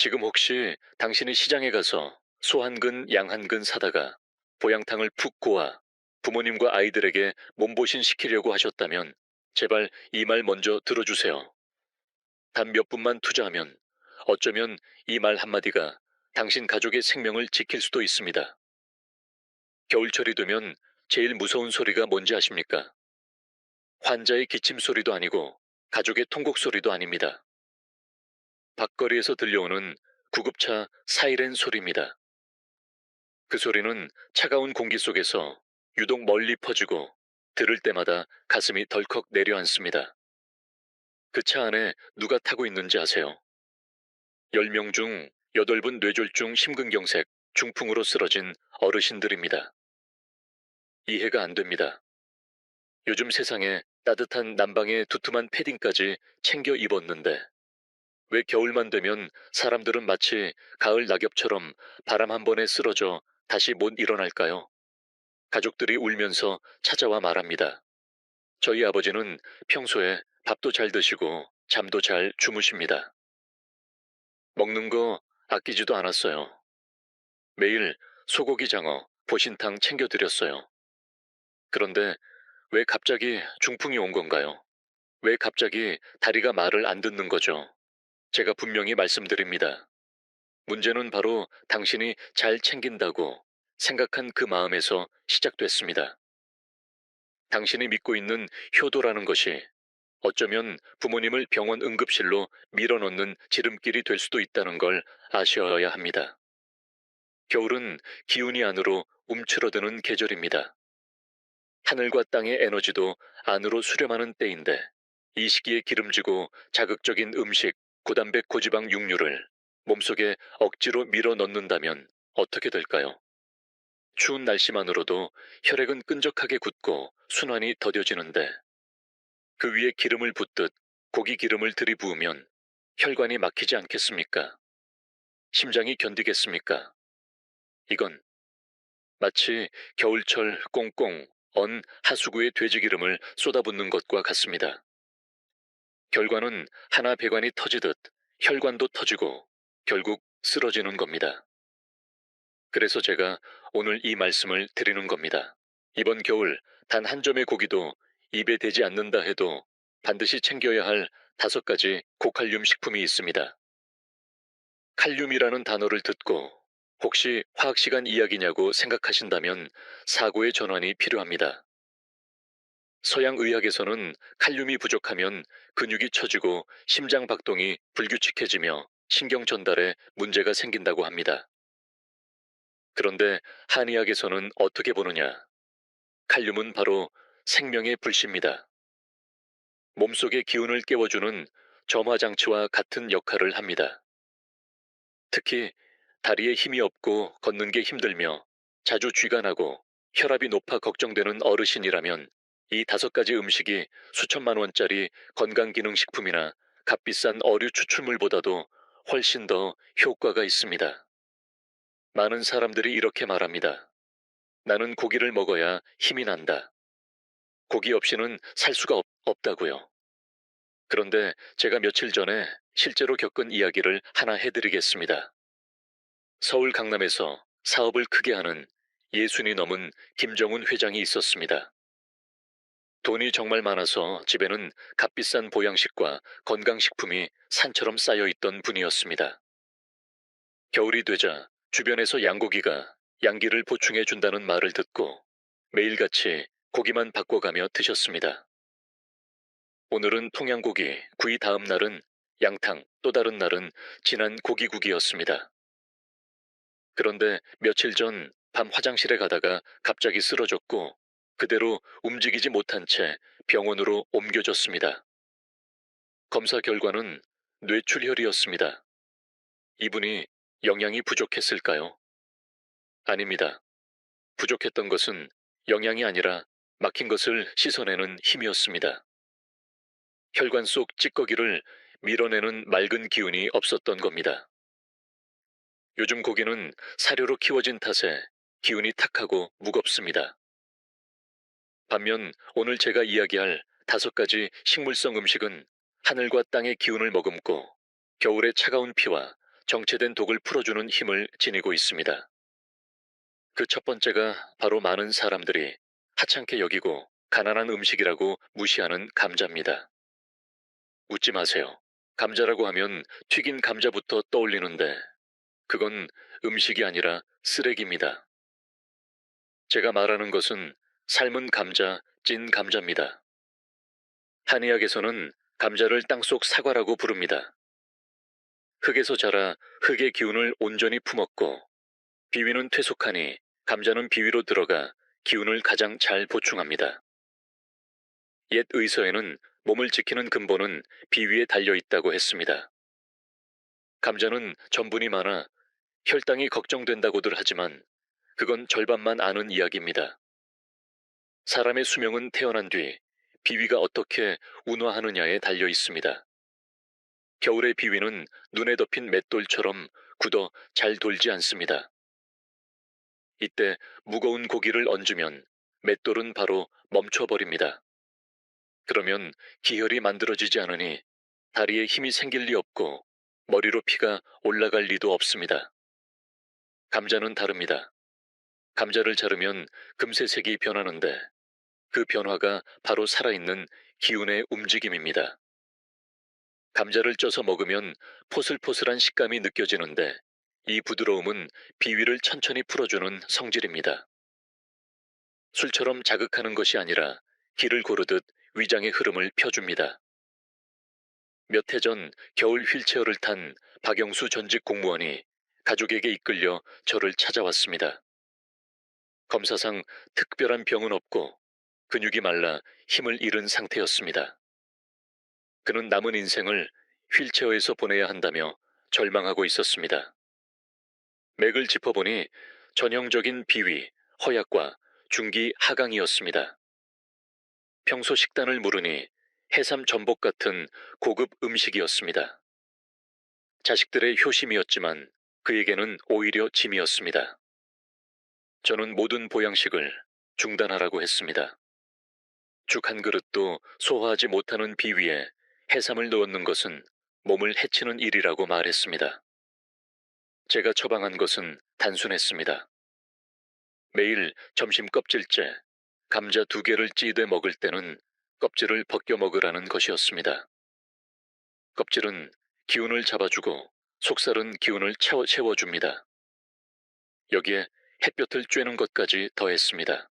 지금 혹시 당신이 시장에 가서 소 한 근, 양 한 근 사다가 보양탕을 푹 고아 부모님과 아이들에게 몸보신 시키려고 하셨다면 제발 이 말 먼저 들어주세요. 단 몇 분만 투자하면 어쩌면 이 말 한마디가 당신 가족의 생명을 지킬 수도 있습니다. 겨울철이 되면 제일 무서운 소리가 뭔지 아십니까? 환자의 기침 소리도 아니고 가족의 통곡 소리도 아닙니다. 밖거리에서 들려오는 구급차 사이렌 소리입니다. 그 소리는 차가운 공기 속에서 유독 멀리 퍼지고 들을 때마다 가슴이 덜컥 내려앉습니다. 그 차 안에 누가 타고 있는지 아세요? 10명 중 8분 뇌졸중 심근경색 중풍으로 쓰러진 어르신들입니다. 이해가 안 됩니다. 요즘 세상에 따뜻한 난방에 두툼한 패딩까지 챙겨 입었는데 왜 겨울만 되면 사람들은 마치 가을 낙엽처럼 바람 한 번에 쓰러져 다시 못 일어날까요? 가족들이 울면서 찾아와 말합니다. 저희 아버지는 평소에 밥도 잘 드시고 잠도 잘 주무십니다. 먹는 거 아끼지도 않았어요. 매일 소고기 장어, 보신탕 챙겨드렸어요. 그런데 왜 갑자기 중풍이 온 건가요? 왜 갑자기 다리가 말을 안 듣는 거죠? 제가 분명히 말씀드립니다. 문제는 바로 당신이 잘 챙긴다고 생각한 그 마음에서 시작됐습니다. 당신이 믿고 있는 효도라는 것이 어쩌면 부모님을 병원 응급실로 밀어넣는 지름길이 될 수도 있다는 걸 아셔야 합니다. 겨울은 기운이 안으로 움츠러드는 계절입니다. 하늘과 땅의 에너지도 안으로 수렴하는 때인데 이 시기에 기름지고 자극적인 음식, 고단백 고지방 육류를 몸속에 억지로 밀어 넣는다면 어떻게 될까요? 추운 날씨만으로도 혈액은 끈적하게 굳고 순환이 더뎌지는데 그 위에 기름을 붓듯 고기 기름을 들이부으면 혈관이 막히지 않겠습니까? 심장이 견디겠습니까? 이건 마치 겨울철 꽁꽁 언 하수구에 돼지기름을 쏟아붓는 것과 같습니다. 결과는 하나 배관이 터지듯 혈관도 터지고 결국 쓰러지는 겁니다. 그래서 제가 오늘 이 말씀을 드리는 겁니다. 이번 겨울 단 한 점의 고기도 입에 대지 않는다 해도 반드시 챙겨야 할 5가지 고칼륨 식품이 있습니다. 칼륨이라는 단어를 듣고 혹시 화학시간 이야기냐고 생각하신다면 사고의 전환이 필요합니다. 서양 의학에서는 칼륨이 부족하면 근육이 처지고 심장 박동이 불규칙해지며 신경 전달에 문제가 생긴다고 합니다. 그런데 한의학에서는 어떻게 보느냐? 칼륨은 바로 생명의 불씨입니다. 몸속의 기운을 깨워주는 점화장치와 같은 역할을 합니다. 특히 다리에 힘이 없고 걷는 게 힘들며 자주 쥐가 나고 혈압이 높아 걱정되는 어르신이라면 이 5가지 음식이 수천만 원짜리 건강기능식품이나 값비싼 어류 추출물보다도 훨씬 더 효과가 있습니다. 많은 사람들이 이렇게 말합니다. 나는 고기를 먹어야 힘이 난다. 고기 없이는 살 수가 없다고요. 그런데 제가 며칠 전에 실제로 겪은 이야기를 하나 해드리겠습니다. 서울 강남에서 사업을 크게 하는 60이 넘은 김정훈 회장이 있었습니다. 돈이 정말 많아서 집에는 값비싼 보양식과 건강식품이 산처럼 쌓여 있던 분이었습니다. 겨울이 되자 주변에서 양고기가 양기를 보충해 준다는 말을 듣고 매일같이 고기만 바꿔가며 드셨습니다. 오늘은 통양고기, 구이 다음 날은 양탕, 또 다른 날은 진한 고기국이었습니다. 그런데 며칠 전 밤 화장실에 가다가 갑자기 쓰러졌고 그대로 움직이지 못한 채 병원으로 옮겨졌습니다. 검사 결과는 뇌출혈이었습니다. 이분이 영양이 부족했을까요? 아닙니다. 부족했던 것은 영양이 아니라 막힌 것을 씻어내는 힘이었습니다. 혈관 속 찌꺼기를 밀어내는 맑은 기운이 없었던 겁니다. 요즘 고기는 사료로 키워진 탓에 기운이 탁하고 무겁습니다. 반면 오늘 제가 이야기할 5가지 식물성 음식은 하늘과 땅의 기운을 머금고 겨울의 차가운 피와 정체된 독을 풀어주는 힘을 지니고 있습니다. 그 첫 번째가 바로 많은 사람들이 하찮게 여기고 가난한 음식이라고 무시하는 감자입니다. 웃지 마세요. 감자라고 하면 튀긴 감자부터 떠올리는데 그건 음식이 아니라 쓰레기입니다. 제가 말하는 것은 삶은 감자, 찐 감자입니다. 한의학에서는 감자를 땅속 사과라고 부릅니다. 흙에서 자라 흙의 기운을 온전히 품었고 비위는 퇴속하니 감자는 비위로 들어가 기운을 가장 잘 보충합니다. 옛 의서에는 몸을 지키는 근본은 비위에 달려 있다고 했습니다. 감자는 전분이 많아 혈당이 걱정된다고들 하지만 그건 절반만 아는 이야기입니다. 사람의 수명은 태어난 뒤 비위가 어떻게 운화하느냐에 달려 있습니다. 겨울의 비위는 눈에 덮인 맷돌처럼 굳어 잘 돌지 않습니다. 이때 무거운 고기를 얹으면 맷돌은 바로 멈춰버립니다. 그러면 기혈이 만들어지지 않으니 다리에 힘이 생길 리 없고 머리로 피가 올라갈 리도 없습니다. 감자는 다릅니다. 감자를 자르면 금세 색이 변하는데 그 변화가 바로 살아있는 기운의 움직임입니다. 감자를 쪄서 먹으면 포슬포슬한 식감이 느껴지는데 이 부드러움은 비위를 천천히 풀어주는 성질입니다. 술처럼 자극하는 것이 아니라 기를 고르듯 위장의 흐름을 펴줍니다. 몇 해 전 겨울 휠체어를 탄 박영수 전직 공무원이 가족에게 이끌려 저를 찾아왔습니다. 검사상 특별한 병은 없고 근육이 말라 힘을 잃은 상태였습니다. 그는 남은 인생을 휠체어에서 보내야 한다며 절망하고 있었습니다. 맥을 짚어보니 전형적인 비위, 허약과 중기 하강이었습니다. 평소 식단을 물으니 해삼 전복 같은 고급 음식이었습니다. 자식들의 효심이었지만 그에게는 오히려 짐이었습니다. 저는 모든 보양식을 중단하라고 했습니다. 죽 한 그릇도 소화하지 못하는 비위에 해삼을 넣는 것은 몸을 해치는 일이라고 말했습니다. 제가 처방한 것은 단순했습니다. 매일 점심 껍질째 감자 2개를 찌대 먹을 때는 껍질을 벗겨 먹으라는 것이었습니다. 껍질은 기운을 잡아주고 속살은 기운을 채워줍니다. 여기에 햇볕을 쬐는 것까지 더했습니다.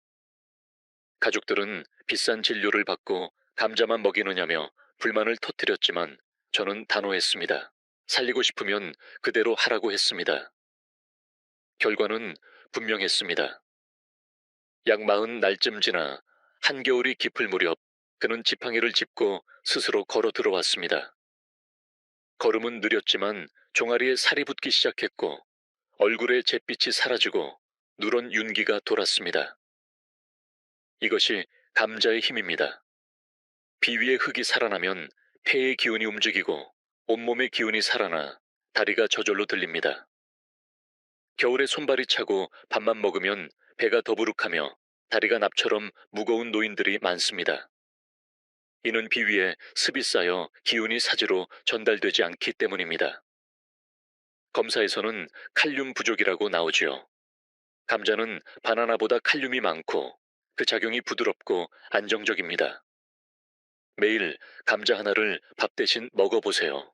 가족들은 비싼 진료를 받고 감자만 먹이느냐며 불만을 터뜨렸지만 저는 단호했습니다. 살리고 싶으면 그대로 하라고 했습니다. 결과는 분명했습니다. 약 40날쯤 지나 한겨울이 깊을 무렵 그는 지팡이를 짚고 스스로 걸어 들어왔습니다. 걸음은 느렸지만 종아리에 살이 붙기 시작했고 얼굴에 잿빛이 사라지고 누런 윤기가 돌았습니다. 이것이 감자의 힘입니다. 비위의 흙이 살아나면 폐의 기운이 움직이고 온몸의 기운이 살아나 다리가 저절로 들립니다. 겨울에 손발이 차고 밥만 먹으면 배가 더부룩하며 다리가 납처럼 무거운 노인들이 많습니다. 이는 비위에 습이 쌓여 기운이 사지로 전달되지 않기 때문입니다. 검사에서는 칼륨 부족이라고 나오지요. 감자는 바나나보다 칼륨이 많고 그 작용이 부드럽고 안정적입니다. 매일 감자 하나를 밥 대신 먹어보세요.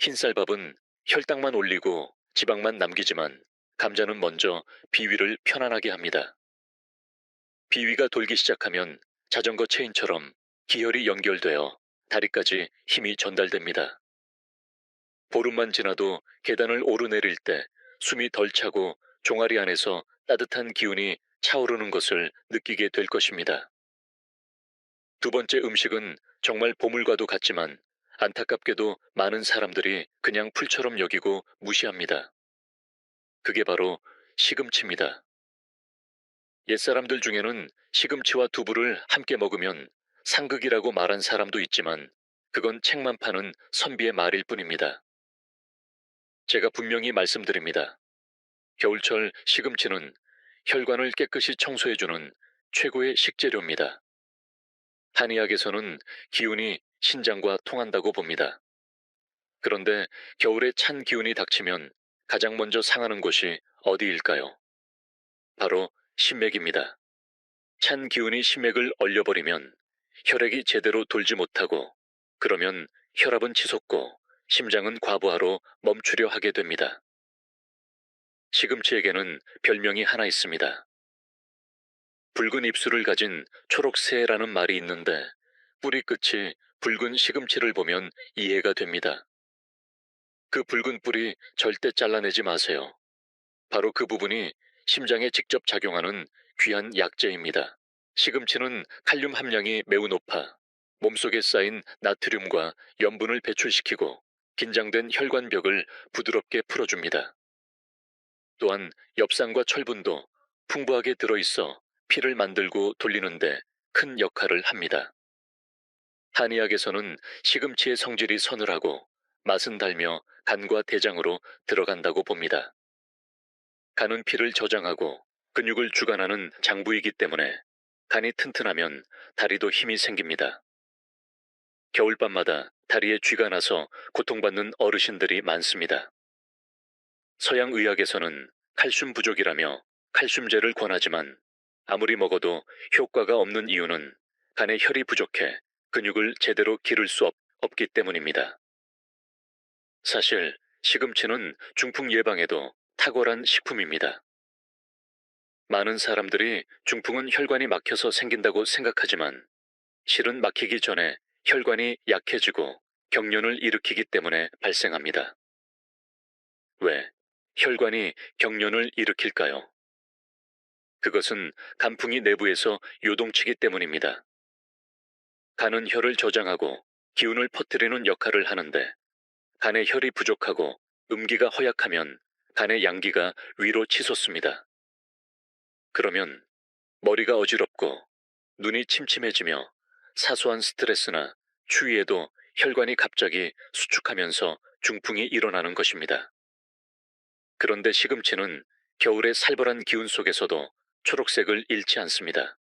흰쌀밥은 혈당만 올리고 지방만 남기지만 감자는 먼저 비위를 편안하게 합니다. 비위가 돌기 시작하면 자전거 체인처럼 기혈이 연결되어 다리까지 힘이 전달됩니다. 보름만 지나도 계단을 오르내릴 때 숨이 덜 차고 종아리 안에서 따뜻한 기운이 차오르는 것을 느끼게 될 것입니다. 두 번째 음식은 정말 보물과도 같지만 안타깝게도 많은 사람들이 그냥 풀처럼 여기고 무시합니다. 그게 바로 시금치입니다. 옛사람들 중에는 시금치와 두부를 함께 먹으면 상극이라고 말한 사람도 있지만 그건 책만 파는 선비의 말일 뿐입니다. 제가 분명히 말씀드립니다. 겨울철 시금치는 혈관을 깨끗이 청소해주는 최고의 식재료입니다. 한의학에서는 기운이 신장과 통한다고 봅니다. 그런데 겨울에 찬 기운이 닥치면 가장 먼저 상하는 곳이 어디일까요? 바로 심맥입니다. 찬 기운이 심맥을 얼려버리면 혈액이 제대로 돌지 못하고, 그러면 혈압은 치솟고 심장은 과부하로 멈추려 하게 됩니다. 시금치에게는 별명이 하나 있습니다. 붉은 입술을 가진 초록새라는 말이 있는데, 뿌리 끝이 붉은 시금치를 보면 이해가 됩니다. 그 붉은 뿌리 절대 잘라내지 마세요. 바로 그 부분이 심장에 직접 작용하는 귀한 약재입니다. 시금치는 칼륨 함량이 매우 높아 몸속에 쌓인 나트륨과 염분을 배출시키고 긴장된 혈관벽을 부드럽게 풀어줍니다. 또한 엽산과 철분도 풍부하게 들어있어 피를 만들고 돌리는데 큰 역할을 합니다. 한의학에서는 시금치의 성질이 서늘하고 맛은 달며 간과 대장으로 들어간다고 봅니다. 간은 피를 저장하고 근육을 주관하는 장부이기 때문에 간이 튼튼하면 다리도 힘이 생깁니다. 겨울밤마다 다리에 쥐가 나서 고통받는 어르신들이 많습니다. 서양 의학에서는 칼슘 부족이라며 칼슘제를 권하지만, 아무리 먹어도 효과가 없는 이유는 간에 혈이 부족해 근육을 제대로 기를 수 없기 때문입니다. 사실 시금치는 중풍 예방에도 탁월한 식품입니다. 많은 사람들이 중풍은 혈관이 막혀서 생긴다고 생각하지만, 실은 막히기 전에 혈관이 약해지고 경련을 일으키기 때문에 발생합니다. 왜 혈관이 경련을 일으킬까요? 그것은 간풍이 내부에서 요동치기 때문입니다. 간은 혈을 저장하고 기운을 퍼뜨리는 역할을 하는데, 간에 혈이 부족하고 음기가 허약하면 간의 양기가 위로 치솟습니다. 그러면 머리가 어지럽고 눈이 침침해지며 사소한 스트레스나 추위에도 혈관이 갑자기 수축하면서 중풍이 일어나는 것입니다. 그런데 시금치는 겨울의 살벌한 기운 속에서도 초록색을 잃지 않습니다.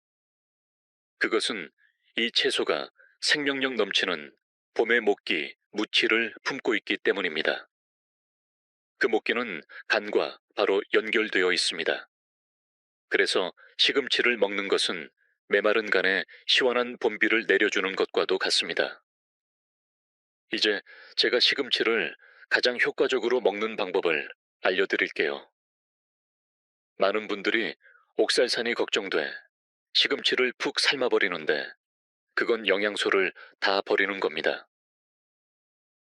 그것은 이 채소가 생명력 넘치는 봄의 목기, 무치를 품고 있기 때문입니다. 그 목기는 간과 바로 연결되어 있습니다. 그래서 시금치를 먹는 것은 메마른 간에 시원한 봄비를 내려주는 것과도 같습니다. 이제 제가 시금치를 가장 효과적으로 먹는 방법을 알려드릴게요. 많은 분들이 옥살산이 걱정돼 시금치를 푹 삶아버리는데, 그건 영양소를 다 버리는 겁니다.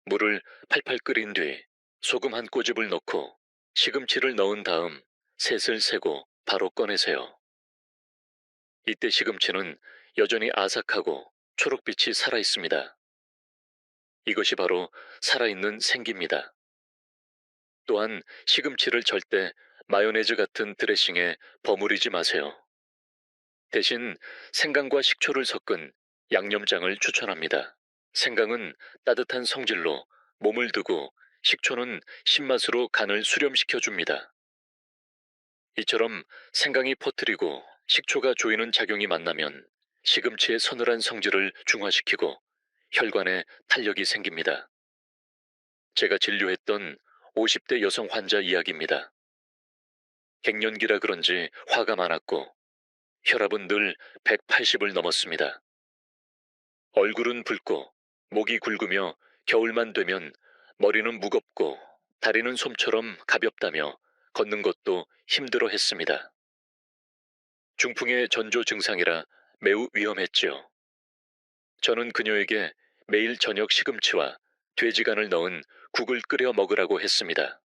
물을 팔팔 끓인 뒤 소금 한 꼬집을 넣고 시금치를 넣은 다음 셋을 세고 바로 꺼내세요. 이때 시금치는 여전히 아삭하고 초록빛이 살아 있습니다. 이것이 바로 살아있는 생기입니다. 또한 시금치를 절대 마요네즈 같은 드레싱에 버무리지 마세요. 대신 생강과 식초를 섞은 양념장을 추천합니다. 생강은 따뜻한 성질로 몸을 드고, 식초는 신맛으로 간을 수렴시켜 줍니다. 이처럼 생강이 퍼뜨리고 식초가 조이는 작용이 만나면 시금치의 서늘한 성질을 중화시키고 혈관에 탄력이 생깁니다. 제가 진료했던 50대 여성 환자 이야기입니다. 갱년기라 그런지 화가 많았고 혈압은 늘 180을 넘었습니다. 얼굴은 붉고 목이 굵으며 겨울만 되면 머리는 무겁고 다리는 솜처럼 가볍다며 걷는 것도 힘들어 했습니다. 중풍의 전조 증상이라 매우 위험했지요. 저는 그녀에게 매일 저녁 시금치와 돼지간을 넣은 국을 끓여 먹으라고 했습니다.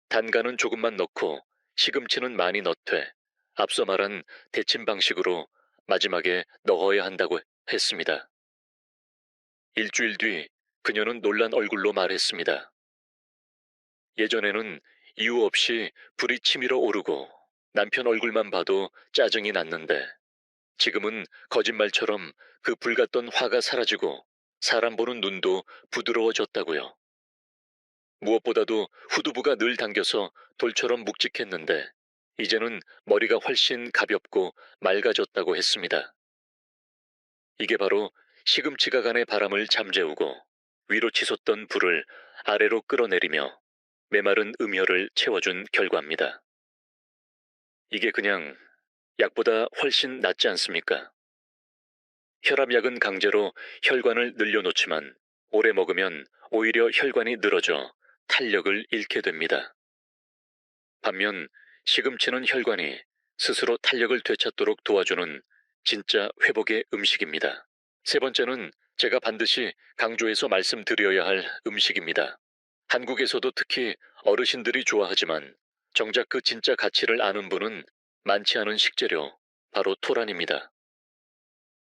단간은 조금만 넣고 시금치는 많이 넣되 앞서 말한 데침 방식으로 마지막에 넣어야 한다고 했습니다. 일주일 뒤 그녀는 놀란 얼굴로 말했습니다. 예전에는 이유 없이 불이 치밀어 오르고 남편 얼굴만 봐도 짜증이 났는데, 지금은 거짓말처럼 그 불같던 화가 사라지고 사람 보는 눈도 부드러워졌다고요. 무엇보다도 후두부가 늘 당겨서 돌처럼 묵직했는데 이제는 머리가 훨씬 가볍고 맑아졌다고 했습니다. 이게 바로 시금치가 간의 바람을 잠재우고 위로 치솟던 불을 아래로 끌어내리며 메마른 음혈을 채워준 결과입니다. 이게 그냥 약보다 훨씬 낫지 않습니까? 혈압약은 강제로 혈관을 늘려놓지만 오래 먹으면 오히려 혈관이 늘어져 탄력을 잃게 됩니다. 반면 시금치는 혈관이 스스로 탄력을 되찾도록 도와주는 진짜 회복의 음식입니다. 세 번째는 제가 반드시 강조해서 말씀드려야 할 음식입니다. 한국에서도 특히 어르신들이 좋아하지만 정작 그 진짜 가치를 아는 분은 많지 않은 식재료, 바로 토란입니다.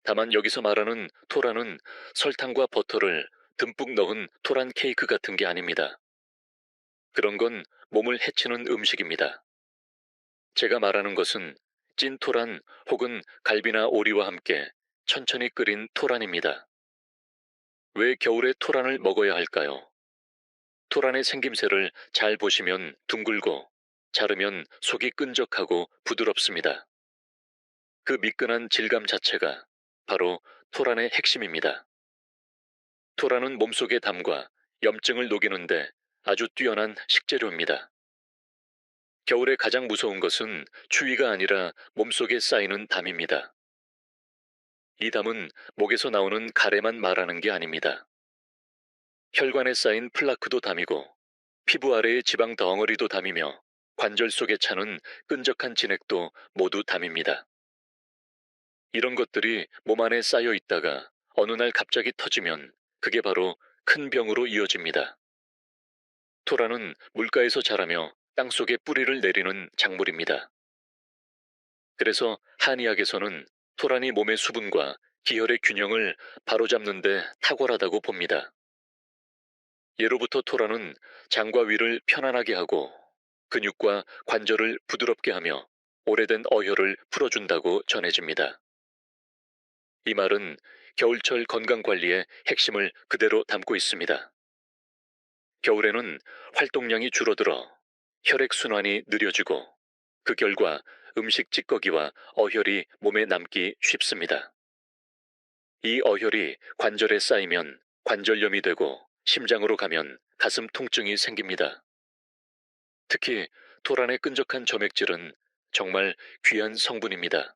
다만 여기서 말하는 토란은 설탕과 버터를 듬뿍 넣은 토란 케이크 같은 게 아닙니다. 그런 건 몸을 해치는 음식입니다. 제가 말하는 것은 찐 토란 혹은 갈비나 오리와 함께 천천히 끓인 토란입니다. 왜 겨울에 토란을 먹어야 할까요? 토란의 생김새를 잘 보시면 둥글고 자르면 속이 끈적하고 부드럽습니다. 그 미끈한 질감 자체가 바로 토란의 핵심입니다. 토란은 몸속의 담과 염증을 녹이는데 아주 뛰어난 식재료입니다. 겨울에 가장 무서운 것은 추위가 아니라 몸속에 쌓이는 담입니다. 이 담은 목에서 나오는 가래만 말하는 게 아닙니다. 혈관에 쌓인 플라크도 담이고 피부 아래의 지방 덩어리도 담이며 관절 속에 차는 끈적한 진액도 모두 담입니다. 이런 것들이 몸 안에 쌓여 있다가 어느 날 갑자기 터지면 그게 바로 큰 병으로 이어집니다. 토라는 물가에서 자라며 땅속에 뿌리를 내리는 작물입니다. 그래서 한의학에서는 토란이 몸의 수분과 기혈의 균형을 바로잡는 데 탁월하다고 봅니다. 예로부터 토란은 장과 위를 편안하게 하고 근육과 관절을 부드럽게 하며 오래된 어혈을 풀어준다고 전해집니다. 이 말은 겨울철 건강관리의 핵심을 그대로 담고 있습니다. 겨울에는 활동량이 줄어들어 혈액순환이 느려지고 그 결과 음식 찌꺼기와 어혈이 몸에 남기 쉽습니다. 이 어혈이 관절에 쌓이면 관절염이 되고 심장으로 가면 가슴 통증이 생깁니다. 특히 토란의 끈적한 점액질은 정말 귀한 성분입니다.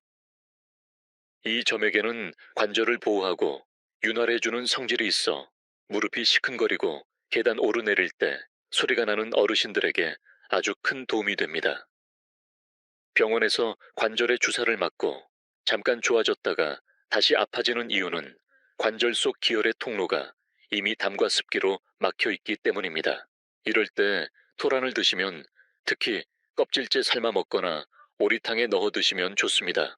이 점액에는 관절을 보호하고 윤활해주는 성질이 있어 무릎이 시큰거리고 계단 오르내릴 때 소리가 나는 어르신들에게 아주 큰 도움이 됩니다. 병원에서 관절에 주사를 맞고 잠깐 좋아졌다가 다시 아파지는 이유는 관절 속 기혈의 통로가 이미 담과 습기로 막혀 있기 때문입니다. 이럴 때 토란을 드시면 특히 껍질째 삶아 먹거나 오리탕에 넣어 드시면 좋습니다.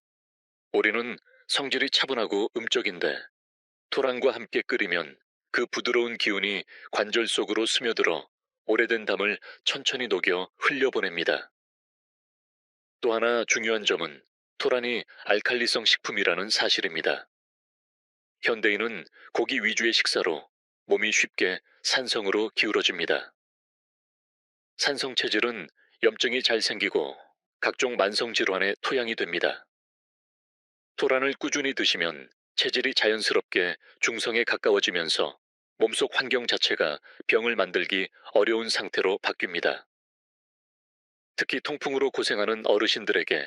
오리는 성질이 차분하고 음적인데 토란과 함께 끓이면 그 부드러운 기운이 관절 속으로 스며들어 오래된 담을 천천히 녹여 흘려보냅니다. 또 하나 중요한 점은 토란이 알칼리성 식품이라는 사실입니다. 현대인은 고기 위주의 식사로 몸이 쉽게 산성으로 기울어집니다. 산성 체질은 염증이 잘 생기고 각종 만성 질환의 토양이 됩니다. 토란을 꾸준히 드시면 체질이 자연스럽게 중성에 가까워지면서 몸속 환경 자체가 병을 만들기 어려운 상태로 바뀝니다. 특히 통풍으로 고생하는 어르신들에게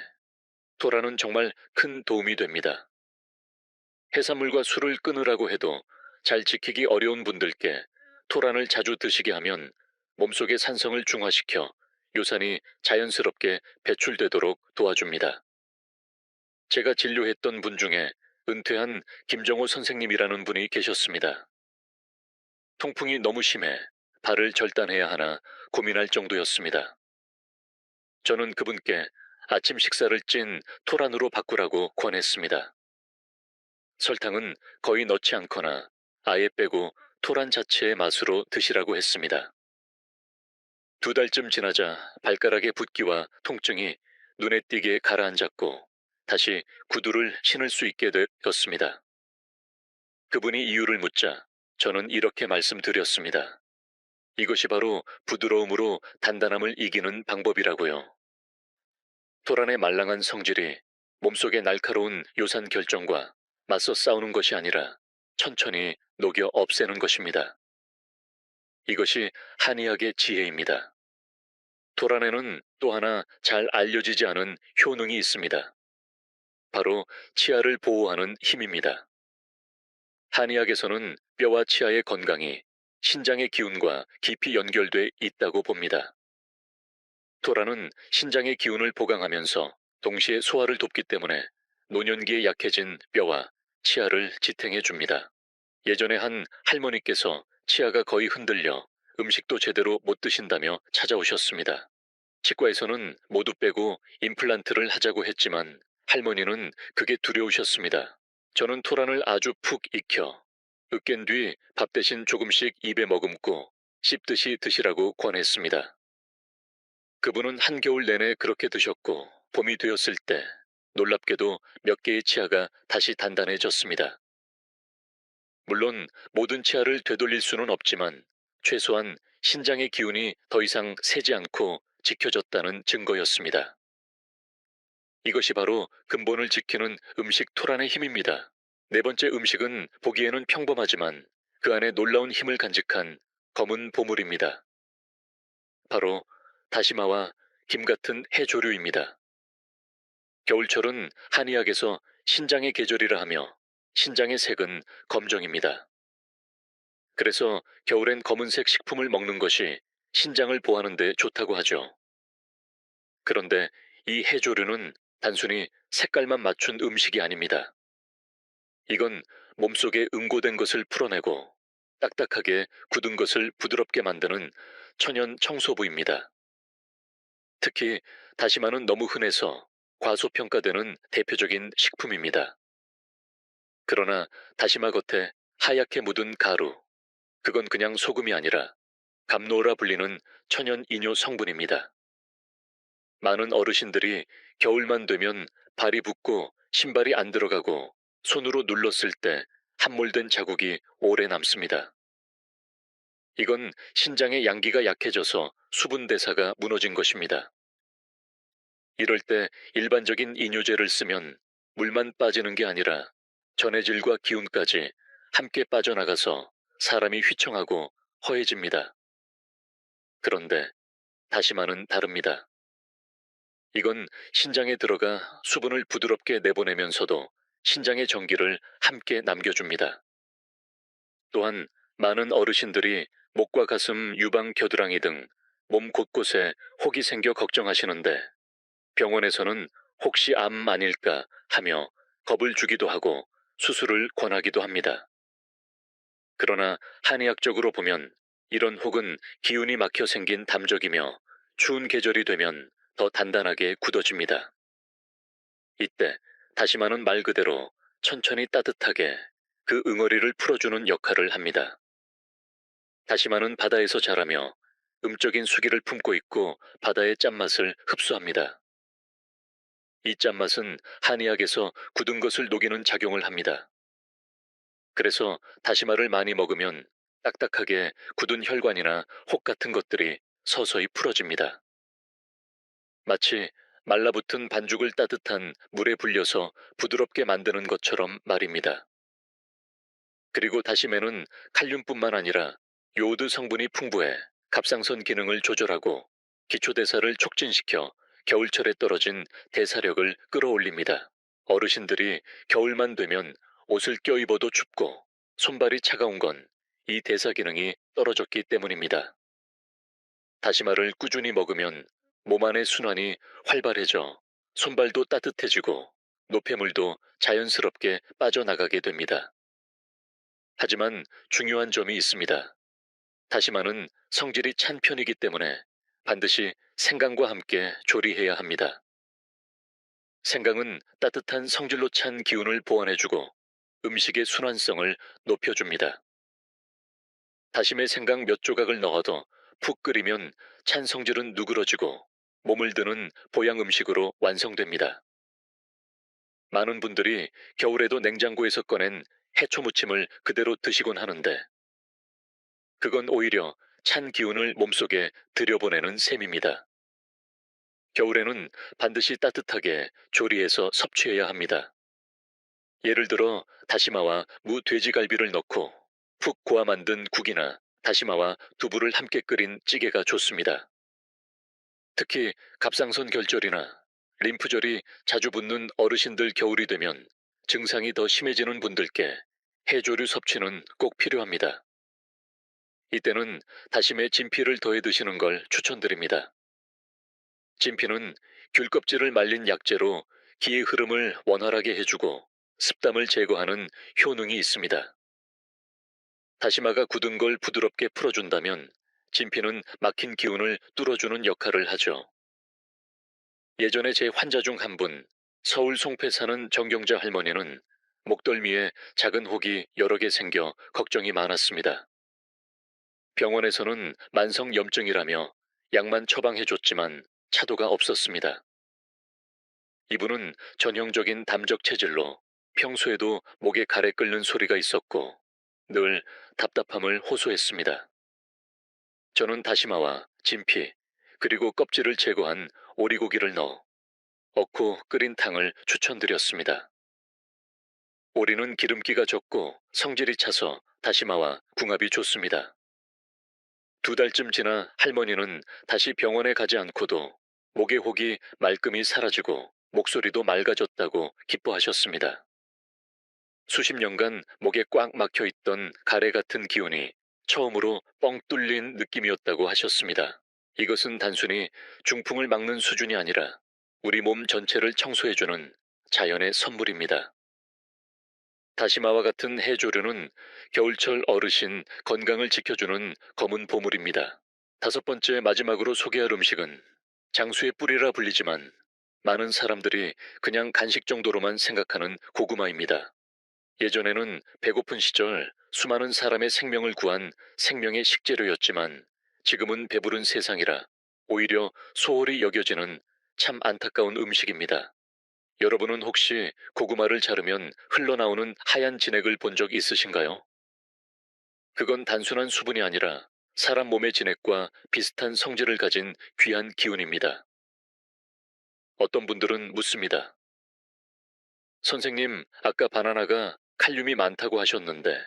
토란은 정말 큰 도움이 됩니다. 해산물과 술을 끊으라고 해도 잘 지키기 어려운 분들께 토란을 자주 드시게 하면 몸속의 산성을 중화시켜 요산이 자연스럽게 배출되도록 도와줍니다. 제가 진료했던 분 중에 은퇴한 김정호 선생님이라는 분이 계셨습니다. 통풍이 너무 심해 발을 절단해야 하나 고민할 정도였습니다. 저는 그분께 아침 식사를 찐 토란으로 바꾸라고 권했습니다. 설탕은 거의 넣지 않거나 아예 빼고 토란 자체의 맛으로 드시라고 했습니다. 2달쯤 지나자 발가락의 붓기와 통증이 눈에 띄게 가라앉았고 다시 구두를 신을 수 있게 되었습니다. 그분이 이유를 묻자 저는 이렇게 말씀드렸습니다. 이것이 바로 부드러움으로 단단함을 이기는 방법이라고요. 토란의 말랑한 성질이 몸속의 날카로운 요산 결정과 맞서 싸우는 것이 아니라 천천히 녹여 없애는 것입니다. 이것이 한의학의 지혜입니다. 토란에는 또 하나 잘 알려지지 않은 효능이 있습니다. 바로 치아를 보호하는 힘입니다. 한의학에서는 뼈와 치아의 건강이 신장의 기운과 깊이 연결돼 있다고 봅니다. 토란은 신장의 기운을 보강하면서 동시에 소화를 돕기 때문에 노년기에 약해진 뼈와 치아를 지탱해 줍니다. 예전에 한 할머니께서 치아가 거의 흔들려 음식도 제대로 못 드신다며 찾아오셨습니다. 치과에서는 모두 빼고 임플란트를 하자고 했지만 할머니는 그게 두려우셨습니다. 저는 토란을 아주 푹 익혀 으깬 뒤 밥 대신 조금씩 입에 머금고 씹듯이 드시라고 권했습니다. 그분은 한겨울 내내 그렇게 드셨고 봄이 되었을 때 놀랍게도 몇 개의 치아가 다시 단단해졌습니다. 물론 모든 치아를 되돌릴 수는 없지만 최소한 신장의 기운이 더 이상 새지 않고 지켜졌다는 증거였습니다. 이것이 바로 근본을 지키는 음식 토란의 힘입니다. 네 번째 음식은 보기에는 평범하지만 그 안에 놀라운 힘을 간직한 검은 보물입니다. 바로 다시마와 김 같은 해조류입니다. 겨울철은 한의학에서 신장의 계절이라 하며 신장의 색은 검정입니다. 그래서 겨울엔 검은색 식품을 먹는 것이 신장을 보호하는 데 좋다고 하죠. 그런데 이 해조류는 단순히 색깔만 맞춘 음식이 아닙니다. 이건 몸속에 응고된 것을 풀어내고 딱딱하게 굳은 것을 부드럽게 만드는 천연 청소부입니다. 특히 다시마는 너무 흔해서 과소평가되는 대표적인 식품입니다. 그러나 다시마 겉에 하얗게 묻은 가루, 그건 그냥 소금이 아니라 감노라 불리는 천연 이뇨 성분입니다. 많은 어르신들이 겨울만 되면 발이 붓고 신발이 안 들어가고 손으로 눌렀을 때 함몰된 자국이 오래 남습니다. 이건 신장의 양기가 약해져서 수분 대사가 무너진 것입니다. 이럴 때 일반적인 이뇨제를 쓰면 물만 빠지는 게 아니라 전해질과 기운까지 함께 빠져나가서 사람이 휘청하고 허해집니다. 그런데 다시마는 다릅니다. 이건 신장에 들어가 수분을 부드럽게 내보내면서도 신장의 전기를 함께 남겨줍니다. 또한 많은 어르신들이 목과 가슴, 유방, 겨드랑이 등 몸 곳곳에 혹이 생겨 걱정하시는데 병원에서는 혹시 암 아닐까 하며 겁을 주기도 하고 수술을 권하기도 합니다. 그러나 한의학적으로 보면 이런 혹은 기운이 막혀 생긴 담적이며 추운 계절이 되면 더 단단하게 굳어집니다. 이때 다시마는 말 그대로 천천히 따뜻하게 그 응어리를 풀어주는 역할을 합니다. 다시마는 바다에서 자라며 음적인 수기를 품고 있고 바다의 짠맛을 흡수합니다. 이 짠맛은 한의학에서 굳은 것을 녹이는 작용을 합니다. 그래서 다시마를 많이 먹으면 딱딱하게 굳은 혈관이나 혹 같은 것들이 서서히 풀어집니다. 마치 말라붙은 반죽을 따뜻한 물에 불려서 부드럽게 만드는 것처럼 말입니다. 그리고 다시마는 칼륨뿐만 아니라 요오드 성분이 풍부해 갑상선 기능을 조절하고 기초대사를 촉진시켜 겨울철에 떨어진 대사력을 끌어올립니다. 어르신들이 겨울만 되면 옷을 껴입어도 춥고 손발이 차가운 건 이 대사 기능이 떨어졌기 때문입니다. 다시마를 꾸준히 먹으면 몸 안의 순환이 활발해져 손발도 따뜻해지고 노폐물도 자연스럽게 빠져나가게 됩니다. 하지만 중요한 점이 있습니다. 다시마는 성질이 찬 편이기 때문에 반드시 생강과 함께 조리해야 합니다. 생강은 따뜻한 성질로 찬 기운을 보완해주고 음식의 순환성을 높여줍니다. 다시마에 생강 몇 조각을 넣어도 푹 끓이면 찬 성질은 누그러지고 몸을 드는 보양 음식으로 완성됩니다. 많은 분들이 겨울에도 냉장고에서 꺼낸 해초 무침을 그대로 드시곤 하는데 그건 오히려 찬 기운을 몸속에 들여보내는 셈입니다. 겨울에는 반드시 따뜻하게 조리해서 섭취해야 합니다. 예를 들어 다시마와 무 돼지갈비를 넣고 푹 고아 만든 국이나 다시마와 두부를 함께 끓인 찌개가 좋습니다. 특히 갑상선 결절이나 림프절이 자주 붓는 어르신들 겨울이 되면 증상이 더 심해지는 분들께 해조류 섭취는 꼭 필요합니다. 이때는 다시마에 진피를 더해 드시는 걸 추천드립니다. 진피는 귤 껍질을 말린 약재로 기의 흐름을 원활하게 해주고 습담을 제거하는 효능이 있습니다. 다시마가 굳은 걸 부드럽게 풀어준다면 진피는 막힌 기운을 뚫어주는 역할을 하죠. 예전에 제 환자 중 한 분, 서울 송패 사는 정경자 할머니는 목덜미에 작은 혹이 여러 개 생겨 걱정이 많았습니다. 병원에서는 만성 염증이라며 약만 처방해줬지만 차도가 없었습니다. 이분은 전형적인 담적 체질로 평소에도 목에 가래 끓는 소리가 있었고 늘 답답함을 호소했습니다. 저는 다시마와 진피, 그리고 껍질을 제거한 오리고기를 넣어 어쿠 끓인 탕을 추천드렸습니다. 오리는 기름기가 적고 성질이 차서 다시마와 궁합이 좋습니다. 2달쯤 지나 할머니는 다시 병원에 가지 않고도 목의 혹이 말끔히 사라지고 목소리도 맑아졌다고 기뻐하셨습니다. 수십 년간 목에 꽉 막혀 있던 가래 같은 기운이 처음으로 뻥 뚫린 느낌이었다고 하셨습니다. 이것은 단순히 중풍을 막는 수준이 아니라 우리 몸 전체를 청소해주는 자연의 선물입니다. 다시마와 같은 해조류는 겨울철 어르신 건강을 지켜주는 검은 보물입니다. 5번째 마지막으로 소개할 음식은 장수의 뿌리라 불리지만 많은 사람들이 그냥 간식 정도로만 생각하는 고구마입니다. 예전에는 배고픈 시절 수많은 사람의 생명을 구한 생명의 식재료였지만 지금은 배부른 세상이라 오히려 소홀히 여겨지는 참 안타까운 음식입니다. 여러분은 혹시 고구마를 자르면 흘러나오는 하얀 진액을 본 적 있으신가요? 그건 단순한 수분이 아니라 사람 몸의 진액과 비슷한 성질을 가진 귀한 기운입니다. 어떤 분들은 묻습니다. 선생님, 아까 바나나가 칼륨이 많다고 하셨는데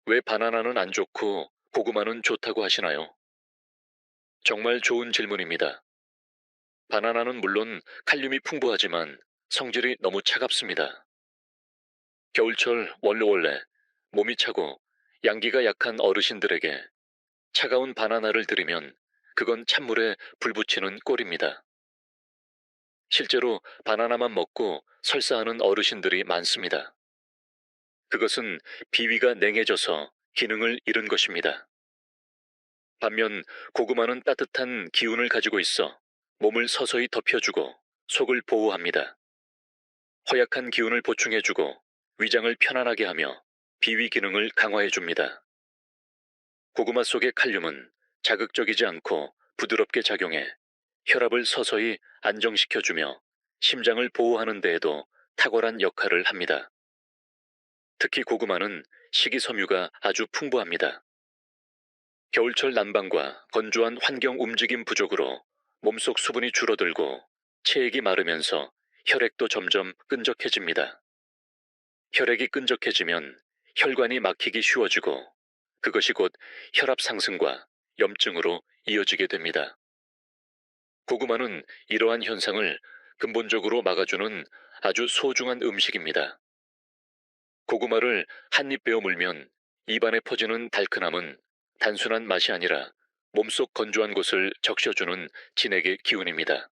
왜 바나나는 안 좋고 고구마는 좋다고 하시나요? 정말 좋은 질문입니다. 바나나는 물론 칼륨이 풍부하지만 성질이 너무 차갑습니다. 겨울철 원래 몸이 차고 양기가 약한 어르신들에게 차가운 바나나를 드리면 그건 찬물에 불 붙이는 꼴입니다. 실제로 바나나만 먹고 설사하는 어르신들이 많습니다. 그것은 비위가 냉해져서 기능을 잃은 것입니다. 반면 고구마는 따뜻한 기운을 가지고 있어 몸을 서서히 덮여주고 속을 보호합니다. 허약한 기운을 보충해주고 위장을 편안하게 하며 비위 기능을 강화해줍니다. 고구마 속의 칼륨은 자극적이지 않고 부드럽게 작용해 혈압을 서서히 안정시켜주며 심장을 보호하는 데에도 탁월한 역할을 합니다. 특히 고구마는 식이섬유가 아주 풍부합니다. 겨울철 난방과 건조한 환경 움직임 부족으로 몸속 수분이 줄어들고 체액이 마르면서 혈액도 점점 끈적해집니다. 혈액이 끈적해지면 혈관이 막히기 쉬워지고 그것이 곧 혈압 상승과 염증으로 이어지게 됩니다. 고구마는 이러한 현상을 근본적으로 막아주는 아주 소중한 음식입니다. 고구마를 한 입 베어 물면 입안에 퍼지는 달큰함은 단순한 맛이 아니라 몸속 건조한 곳을 적셔주는 진액의 기운입니다.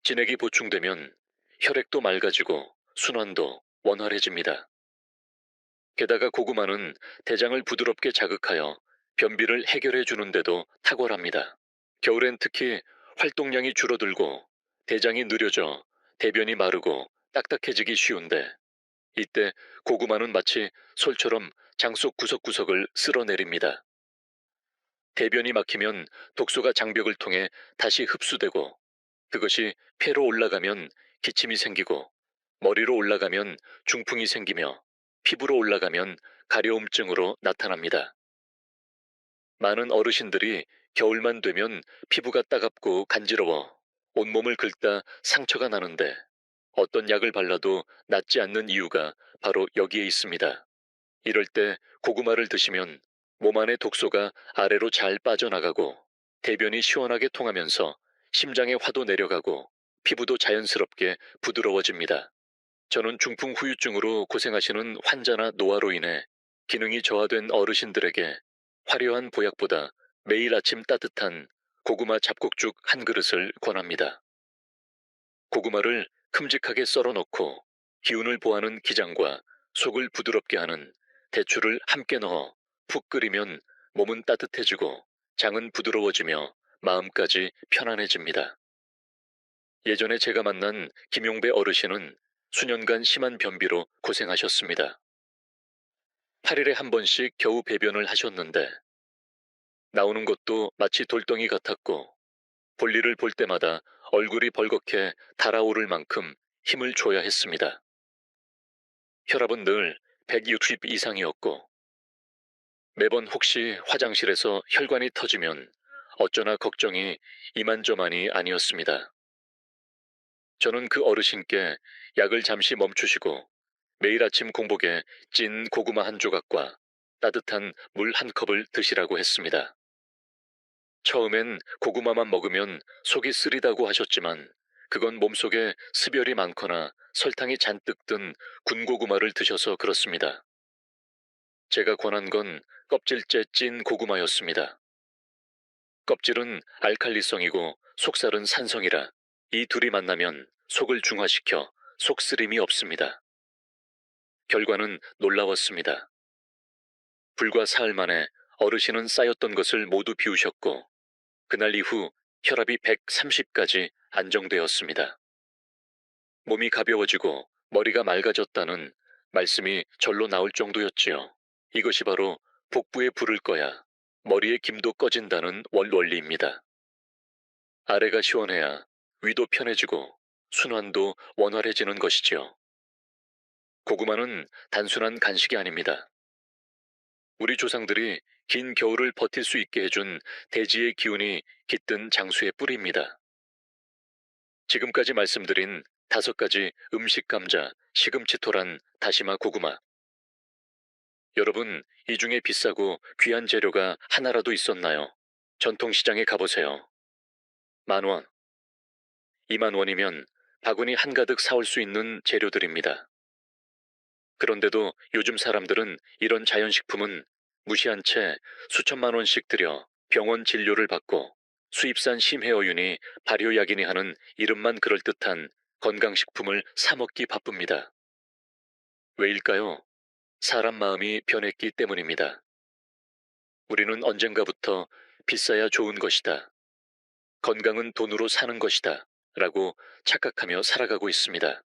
진액이 보충되면 혈액도 맑아지고 순환도 원활해집니다. 게다가 고구마는 대장을 부드럽게 자극하여 변비를 해결해 주는데도 탁월합니다. 겨울엔 특히 활동량이 줄어들고 대장이 느려져 대변이 마르고 딱딱해지기 쉬운데 이때 고구마는 마치 솔처럼 장 속 구석구석을 쓸어내립니다. 대변이 막히면 독소가 장벽을 통해 다시 흡수되고 그것이 폐로 올라가면 기침이 생기고 머리로 올라가면 중풍이 생기며 피부로 올라가면 가려움증으로 나타납니다. 많은 어르신들이 겨울만 되면 피부가 따갑고 간지러워 온몸을 긁다 상처가 나는데 어떤 약을 발라도 낫지 않는 이유가 바로 여기에 있습니다. 이럴 때 고구마를 드시면 몸 안의 독소가 아래로 잘 빠져나가고 대변이 시원하게 통하면서 심장의 화도 내려가고 피부도 자연스럽게 부드러워집니다. 저는 중풍 후유증으로 고생하시는 환자나 노화로 인해 기능이 저하된 어르신들에게 화려한 보약보다 매일 아침 따뜻한 고구마 잡곡죽 한 그릇을 권합니다. 고구마를 큼직하게 썰어 넣고 기운을 보하는 기장과 속을 부드럽게 하는 대추를 함께 넣어 푹 끓이면 몸은 따뜻해지고 장은 부드러워지며 마음까지 편안해집니다. 예전에 제가 만난 김용배 어르신은 수년간 심한 변비로 고생하셨습니다. 8일에 한 번씩 겨우 배변을 하셨는데 나오는 것도 마치 돌덩이 같았고 볼일을 볼 때마다 얼굴이 벌겋게 달아오를 만큼 힘을 줘야 했습니다. 혈압은 늘 160 이상이었고 매번 혹시 화장실에서 혈관이 터지면 어쩌나 걱정이 이만저만이 아니었습니다. 저는 그 어르신께 약을 잠시 멈추시고 매일 아침 공복에 찐 고구마 한 조각과 따뜻한 물 한 컵을 드시라고 했습니다. 처음엔 고구마만 먹으면 속이 쓰리다고 하셨지만 그건 몸속에 습열이 많거나 설탕이 잔뜩 든 군고구마를 드셔서 그렇습니다. 제가 권한 건 껍질째 찐 고구마였습니다. 껍질은 알칼리성이고 속살은 산성이라 이 둘이 만나면 속을 중화시켜 속쓰림이 없습니다. 결과는 놀라웠습니다. 불과 사흘 만에 어르신은 쌓였던 것을 모두 비우셨고 그날 이후 혈압이 130까지 안정되었습니다. 몸이 가벼워지고 머리가 맑아졌다는 말씀이 절로 나올 정도였지요. 이것이 바로 복부에 불을 꺼야 머리의 김도 꺼진다는 원리입니다. 아래가 시원해야 위도 편해지고 순환도 원활해지는 것이지요. 고구마는 단순한 간식이 아닙니다. 우리 조상들이 긴 겨울을 버틸 수 있게 해준 대지의 기운이 깃든 장수의 뿌리입니다. 지금까지 말씀드린 5가지 음식 감자, 시금치 토란, 다시마 고구마. 여러분, 이 중에 비싸고 귀한 재료가 하나라도 있었나요? 전통시장에 가보세요. 10,000원, 20,000원이면 바구니 한가득 사올 수 있는 재료들입니다. 그런데도 요즘 사람들은 이런 자연식품은 무시한 채 수천만 원씩 들여 병원 진료를 받고 수입산 심해어윤이 발효약이니 하는 이름만 그럴듯한 건강식품을 사 먹기 바쁩니다. 왜일까요? 사람 마음이 변했기 때문입니다. 우리는 언젠가부터 비싸야 좋은 것이다. 건강은 돈으로 사는 것이다. 라고 착각하며 살아가고 있습니다.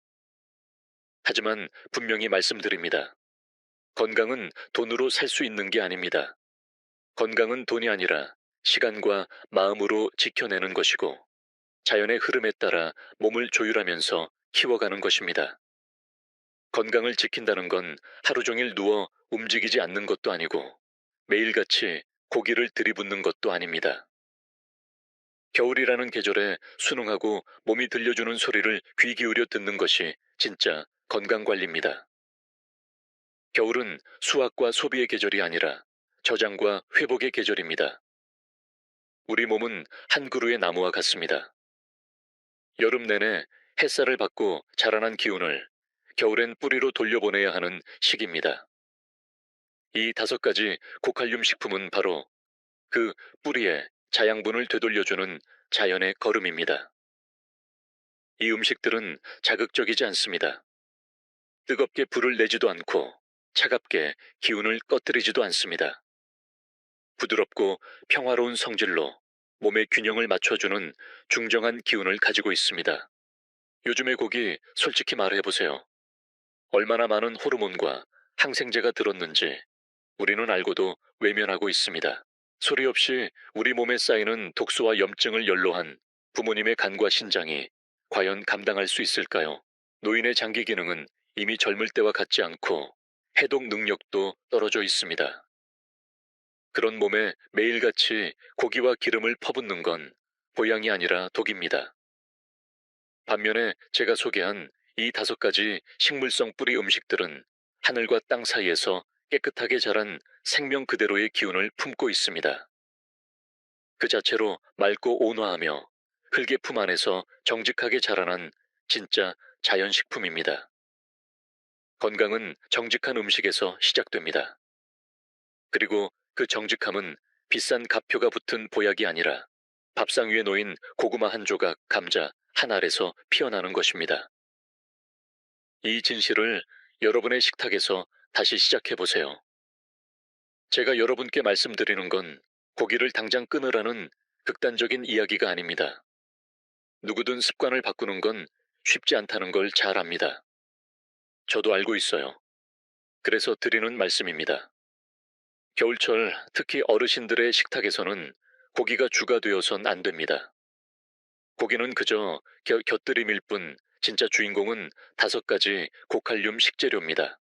하지만 분명히 말씀드립니다. 건강은 돈으로 살 수 있는 게 아닙니다. 건강은 돈이 아니라 시간과 마음으로 지켜내는 것이고 자연의 흐름에 따라 몸을 조율하면서 키워가는 것입니다. 건강을 지킨다는 건 하루 종일 누워 움직이지 않는 것도 아니고 매일같이 고기를 들이붓는 것도 아닙니다. 겨울이라는 계절에 순응하고 몸이 들려주는 소리를 귀 기울여 듣는 것이 진짜 건강관리입니다. 겨울은 수확과 소비의 계절이 아니라 저장과 회복의 계절입니다. 우리 몸은 한 그루의 나무와 같습니다. 여름 내내 햇살을 받고 자라난 기운을 겨울엔 뿌리로 돌려보내야 하는 시기입니다. 이 5가지 고칼륨 식품은 바로 그 뿌리에 자양분을 되돌려주는 자연의 걸음입니다. 이 음식들은 자극적이지 않습니다. 뜨겁게 불을 내지도 않고 차갑게 기운을 꺼뜨리지도 않습니다. 부드럽고 평화로운 성질로 몸의 균형을 맞춰주는 중정한 기운을 가지고 있습니다. 요즘의 고기 솔직히 말해보세요. 얼마나 많은 호르몬과 항생제가 들었는지 우리는 알고도 외면하고 있습니다. 소리 없이 우리 몸에 쌓이는 독소와 염증을 연로한 부모님의 간과 신장이 과연 감당할 수 있을까요? 노인의 장기 기능은 이미 젊을 때와 같지 않고 해독 능력도 떨어져 있습니다. 그런 몸에 매일같이 고기와 기름을 퍼붓는 건 보양이 아니라 독입니다. 반면에 제가 소개한 이 5가지 식물성 뿌리 음식들은 하늘과 땅 사이에서 깨끗하게 자란 생명 그대로의 기운을 품고 있습니다. 그 자체로 맑고 온화하며 흙의 품 안에서 정직하게 자라난 진짜 자연식품입니다. 건강은 정직한 음식에서 시작됩니다. 그리고 그 정직함은 비싼 값표가 붙은 보약이 아니라 밥상 위에 놓인 고구마 한 조각, 감자 한 알에서 피어나는 것입니다. 이 진실을 여러분의 식탁에서 다시 시작해 보세요. 제가 여러분께 말씀드리는 건 고기를 당장 끊으라는 극단적인 이야기가 아닙니다. 누구든 습관을 바꾸는 건 쉽지 않다는 걸 잘 압니다. 저도 알고 있어요. 그래서 드리는 말씀입니다. 겨울철 특히 어르신들의 식탁에서는 고기가 주가 되어선 안 됩니다. 고기는 그저 곁들임일 뿐 진짜 주인공은 5가지 고칼륨 식재료입니다.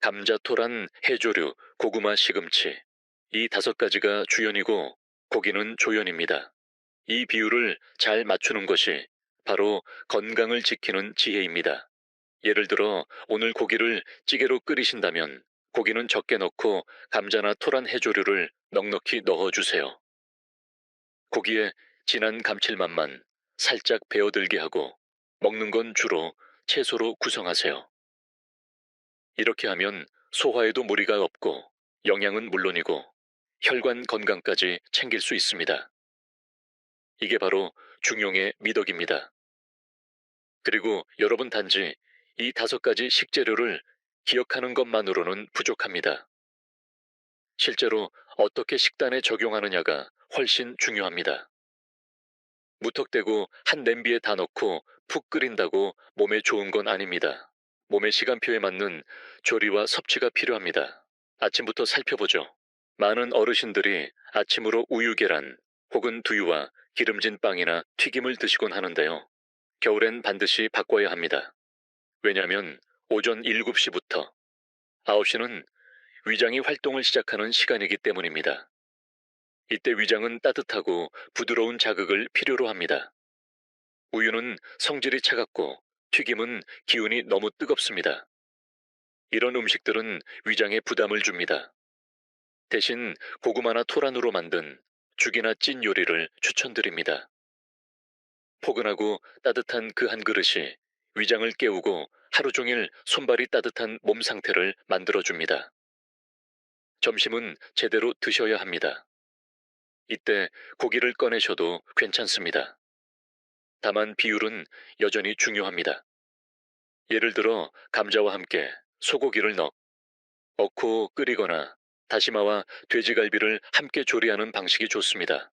감자, 토란, 해조류, 고구마, 시금치. 이 5가지가 주연이고 고기는 조연입니다. 이 비율을 잘 맞추는 것이 바로 건강을 지키는 지혜입니다. 예를 들어 오늘 고기를 찌개로 끓이신다면 고기는 적게 넣고 감자나 토란 해조류를 넉넉히 넣어주세요. 고기에 진한 감칠맛만 살짝 배어들게 하고 먹는 건 주로 채소로 구성하세요. 이렇게 하면 소화에도 무리가 없고 영양은 물론이고 혈관 건강까지 챙길 수 있습니다. 이게 바로 중용의 미덕입니다. 그리고 여러분 단지 이 5가지 식재료를 기억하는 것만으로는 부족합니다. 실제로 어떻게 식단에 적용하느냐가 훨씬 중요합니다. 무턱대고 한 냄비에 다 넣고 푹 끓인다고 몸에 좋은 건 아닙니다. 몸의 시간표에 맞는 조리와 섭취가 필요합니다. 아침부터 살펴보죠. 많은 어르신들이 아침으로 우유 계란 혹은 두유와 기름진 빵이나 튀김을 드시곤 하는데요. 겨울엔 반드시 바꿔야 합니다. 왜냐하면 오전 7시부터 9시는 위장이 활동을 시작하는 시간이기 때문입니다. 이때 위장은 따뜻하고 부드러운 자극을 필요로 합니다. 우유는 성질이 차갑고 튀김은 기운이 너무 뜨겁습니다. 이런 음식들은 위장에 부담을 줍니다. 대신 고구마나 토란으로 만든 죽이나 찐 요리를 추천드립니다. 포근하고 따뜻한 그 한 그릇이 위장을 깨우고 하루 종일 손발이 따뜻한 몸 상태를 만들어줍니다. 점심은 제대로 드셔야 합니다. 이때 고기를 꺼내셔도 괜찮습니다. 다만 비율은 여전히 중요합니다. 예를 들어 감자와 함께 소고기를 넣고 끓이거나 다시마와 돼지갈비를 함께 조리하는 방식이 좋습니다.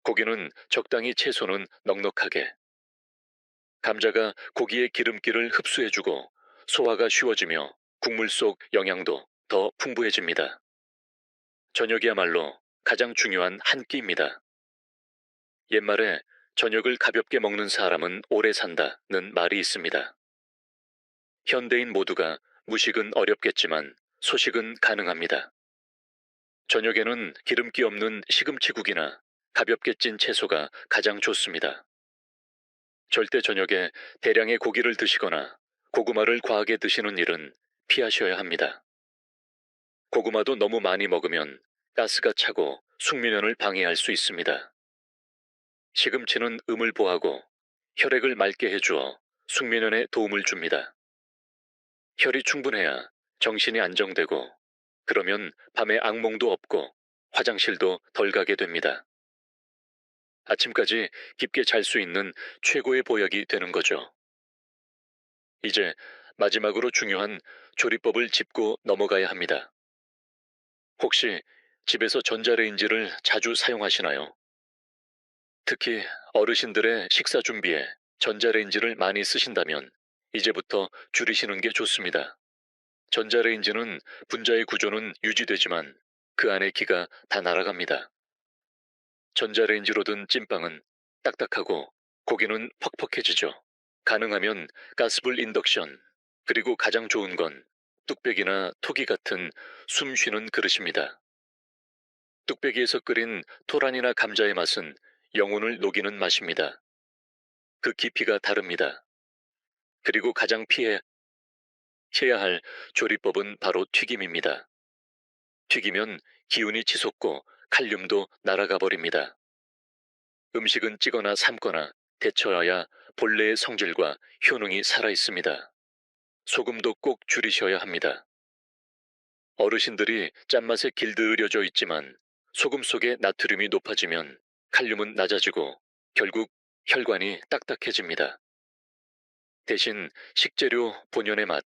고기는 적당히, 채소는 넉넉하게. 감자가 고기의 기름기를 흡수해주고 소화가 쉬워지며 국물 속 영양도 더 풍부해집니다. 저녁이야말로 가장 중요한 한 끼입니다. 옛말에 저녁을 가볍게 먹는 사람은 오래 산다는 말이 있습니다. 현대인 모두가 무식은 어렵겠지만 소식은 가능합니다. 저녁에는 기름기 없는 시금치국이나 가볍게 찐 채소가 가장 좋습니다. 절대 저녁에 대량의 고기를 드시거나 고구마를 과하게 드시는 일은 피하셔야 합니다. 고구마도 너무 많이 먹으면 가스가 차고 숙면을 방해할 수 있습니다. 시금치는 음을 보하고 혈액을 맑게 해주어 숙면에 도움을 줍니다. 혈이 충분해야 정신이 안정되고 그러면 밤에 악몽도 없고 화장실도 덜 가게 됩니다. 아침까지 깊게 잘 수 있는 최고의 보약이 되는 거죠. 이제 마지막으로 중요한 조리법을 짚고 넘어가야 합니다. 혹시 집에서 전자레인지를 자주 사용하시나요? 특히 어르신들의 식사 준비에 전자레인지를 많이 쓰신다면 이제부터 줄이시는 게 좋습니다. 전자레인지는 분자의 구조는 유지되지만 그 안의 기가 다 날아갑니다. 전자레인지로 든 찐빵은 딱딱하고 고기는 퍽퍽해지죠. 가능하면 가스불 인덕션, 그리고 가장 좋은 건 뚝배기나 토기 같은 숨 쉬는 그릇입니다. 뚝배기에서 끓인 토란이나 감자의 맛은 영혼을 녹이는 맛입니다. 그 깊이가 다릅니다. 그리고 가장 해야 할 조리법은 바로 튀김입니다. 튀기면 기운이 치솟고 칼륨도 날아가 버립니다. 음식은 찌거나 삶거나 데쳐야 본래의 성질과 효능이 살아 있습니다. 소금도 꼭 줄이셔야 합니다. 어르신들이 짠맛에 길들여져 있지만 소금 속에 나트륨이 높아지면 칼륨은 낮아지고 결국 혈관이 딱딱해집니다. 대신 식재료 본연의 맛,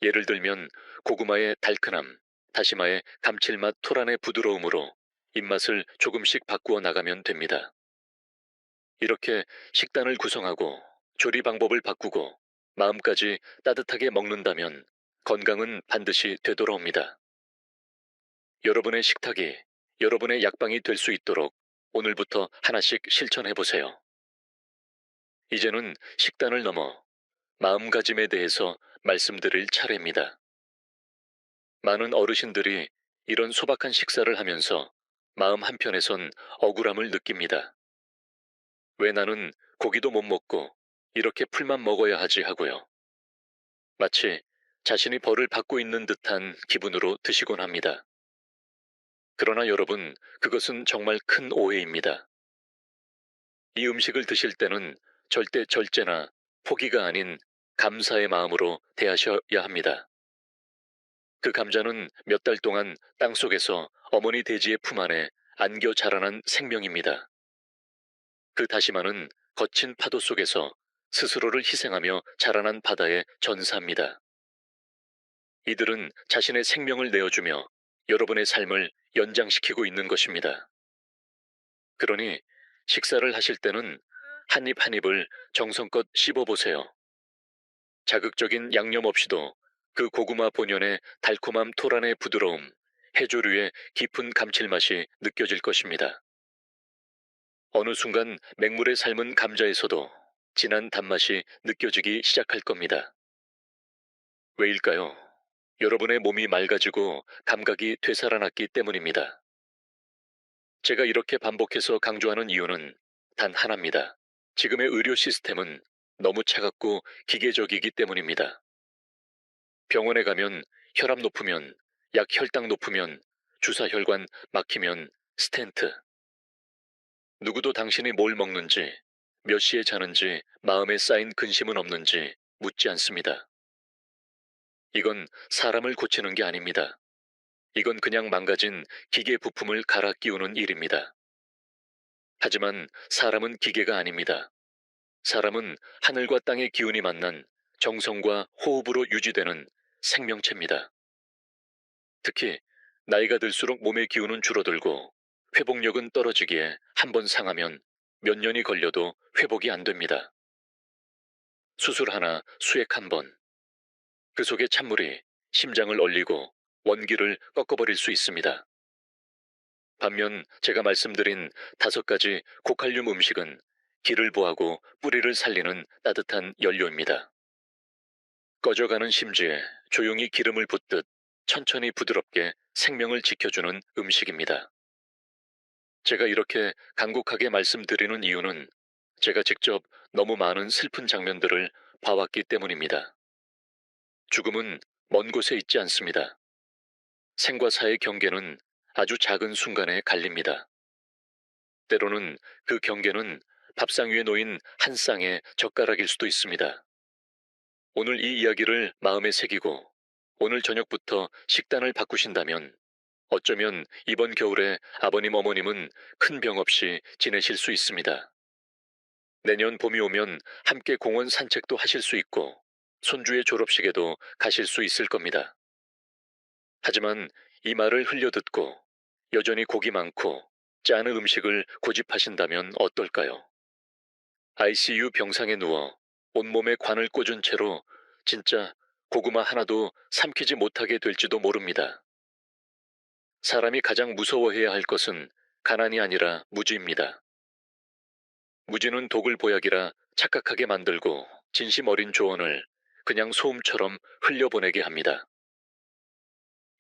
예를 들면 고구마의 달큰함, 다시마의 감칠맛 토란의 부드러움으로 입맛을 조금씩 바꾸어 나가면 됩니다. 이렇게 식단을 구성하고 조리 방법을 바꾸고 마음까지 따뜻하게 먹는다면 건강은 반드시 되돌아옵니다. 여러분의 식탁이 여러분의 약방이 될 수 있도록 오늘부터 하나씩 실천해 보세요. 이제는 식단을 넘어 마음가짐에 대해서 말씀드릴 차례입니다. 많은 어르신들이 이런 소박한 식사를 하면서 마음 한편에선 억울함을 느낍니다. 왜 나는 고기도 못 먹고 이렇게 풀만 먹어야 하지 하고요. 마치 자신이 벌을 받고 있는 듯한 기분으로 드시곤 합니다. 그러나 여러분, 그것은 정말 큰 오해입니다. 이 음식을 드실 때는 절대 절제나 포기가 아닌 감사의 마음으로 대하셔야 합니다. 그 감자는 몇 달 동안 땅속에서 어머니 돼지의 품 안에 안겨 자라난 생명입니다. 그 다시마는 거친 파도 속에서 스스로를 희생하며 자라난 바다의 전사입니다. 이들은 자신의 생명을 내어주며 여러분의 삶을 연장시키고 있는 것입니다. 그러니 식사를 하실 때는 한 입 한 입을 정성껏 씹어보세요. 자극적인 양념 없이도 그 고구마 본연의 달콤함 토란의 부드러움, 해조류의 깊은 감칠맛이 느껴질 것입니다. 어느 순간 맹물에 삶은 감자에서도 진한 단맛이 느껴지기 시작할 겁니다. 왜일까요? 여러분의 몸이 맑아지고 감각이 되살아났기 때문입니다. 제가 이렇게 반복해서 강조하는 이유는 단 하나입니다. 지금의 의료 시스템은 너무 차갑고 기계적이기 때문입니다. 병원에 가면 혈압 높으면, 약 혈당 높으면, 주사 혈관 막히면 스텐트. 누구도 당신이 뭘 먹는지, 몇 시에 자는지, 마음에 쌓인 근심은 없는지 묻지 않습니다. 이건 사람을 고치는 게 아닙니다. 이건 그냥 망가진 기계 부품을 갈아 끼우는 일입니다. 하지만 사람은 기계가 아닙니다. 사람은 하늘과 땅의 기운이 만난 정성과 호흡으로 유지되는 생명체입니다. 특히 나이가 들수록 몸의 기운은 줄어들고 회복력은 떨어지기에 한 번 상하면 몇 년이 걸려도 회복이 안 됩니다. 수술 하나, 수액 한 번. 그 속에 찬물이 심장을 얼리고 원기를 꺾어버릴 수 있습니다. 반면 제가 말씀드린 5가지 고칼륨 음식은 기를 보하고 뿌리를 살리는 따뜻한 연료입니다. 꺼져가는 심지에 조용히 기름을 붓듯 천천히 부드럽게 생명을 지켜주는 음식입니다. 제가 이렇게 간곡하게 말씀드리는 이유는 제가 직접 너무 많은 슬픈 장면들을 봐왔기 때문입니다. 죽음은 먼 곳에 있지 않습니다. 생과 사의 경계는 아주 작은 순간에 갈립니다. 때로는 그 경계는 밥상 위에 놓인 한 쌍의 젓가락일 수도 있습니다. 오늘 이 이야기를 마음에 새기고 오늘 저녁부터 식단을 바꾸신다면 어쩌면 이번 겨울에 아버님 어머님은 큰 병 없이 지내실 수 있습니다. 내년 봄이 오면 함께 공원 산책도 하실 수 있고 손주의 졸업식에도 가실 수 있을 겁니다. 하지만 이 말을 흘려듣고 여전히 고기 많고 짜는 음식을 고집하신다면 어떨까요? ICU 병상에 누워 온몸에 관을 꽂은 채로 진짜 고구마 하나도 삼키지 못하게 될지도 모릅니다. 사람이 가장 무서워해야 할 것은 가난이 아니라 무지입니다. 무지는 독을 보약이라 착각하게 만들고 진심 어린 조언을 그냥 소음처럼 흘려보내게 합니다.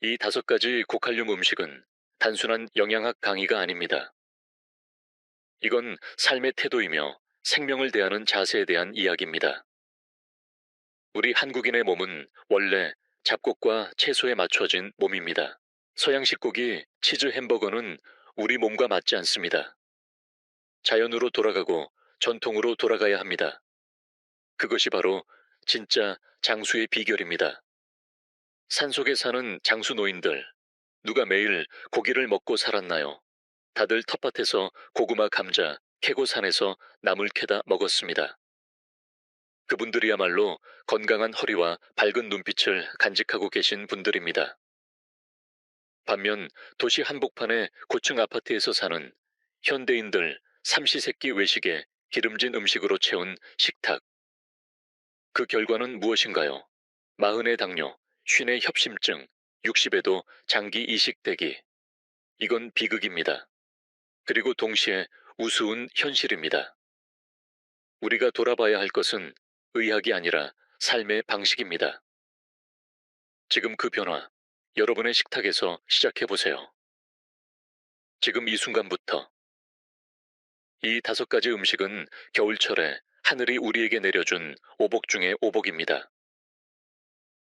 이 5가지 고칼륨 음식은 단순한 영양학 강의가 아닙니다. 이건 삶의 태도이며 생명을 대하는 자세에 대한 이야기입니다. 우리 한국인의 몸은 원래 잡곡과 채소에 맞춰진 몸입니다. 서양식 고기, 치즈 햄버거는 우리 몸과 맞지 않습니다. 자연으로 돌아가고 전통으로 돌아가야 합니다. 그것이 바로 진짜 장수의 비결입니다. 산속에 사는 장수 노인들, 누가 매일 고기를 먹고 살았나요? 다들 텃밭에서 고구마, 감자, 캐고 산에서 나물 캐다 먹었습니다. 그분들이야말로 건강한 허리와 밝은 눈빛을 간직하고 계신 분들입니다. 반면 도시 한복판의 고층 아파트에서 사는 현대인들 삼시세끼 외식에 기름진 음식으로 채운 식탁. 그 결과는 무엇인가요? 40의 당뇨, 50의 협심증, 60에도 장기 이식되기. 이건 비극입니다. 그리고 동시에 우스운 현실입니다. 우리가 돌아봐야 할 것은 의학이 아니라 삶의 방식입니다. 지금 그 변화, 여러분의 식탁에서 시작해보세요. 지금 이 순간부터. 이 5가지 음식은 겨울철에 하늘이 우리에게 내려준 오복 중의 오복입니다.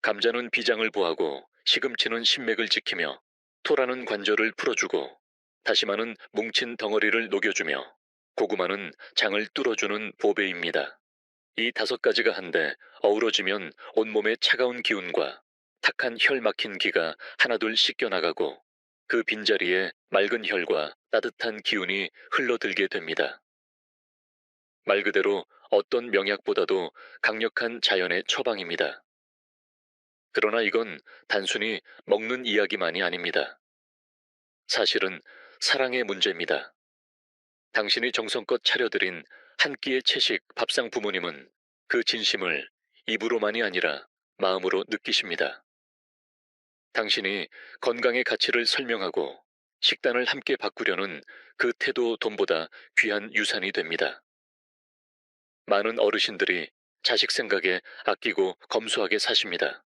감자는 비장을 보하고 시금치는 신맥을 지키며 토라는 관절을 풀어주고 다시마는 뭉친 덩어리를 녹여주며 고구마는 장을 뚫어주는 보배입니다. 이 5가지가 한데 어우러지면 온몸의 차가운 기운과 탁한 혈 막힌 기가 하나둘 씻겨나가고 그 빈자리에 맑은 혈과 따뜻한 기운이 흘러들게 됩니다. 말 그대로 어떤 명약보다도 강력한 자연의 처방입니다. 그러나 이건 단순히 먹는 이야기만이 아닙니다. 사실은 사랑의 문제입니다. 당신이 정성껏 차려드린 한 끼의 채식 밥상 부모님은 그 진심을 입으로만이 아니라 마음으로 느끼십니다. 당신이 건강의 가치를 설명하고 식단을 함께 바꾸려는 그 태도 돈보다 귀한 유산이 됩니다. 많은 어르신들이 자식 생각에 아끼고 검소하게 사십니다.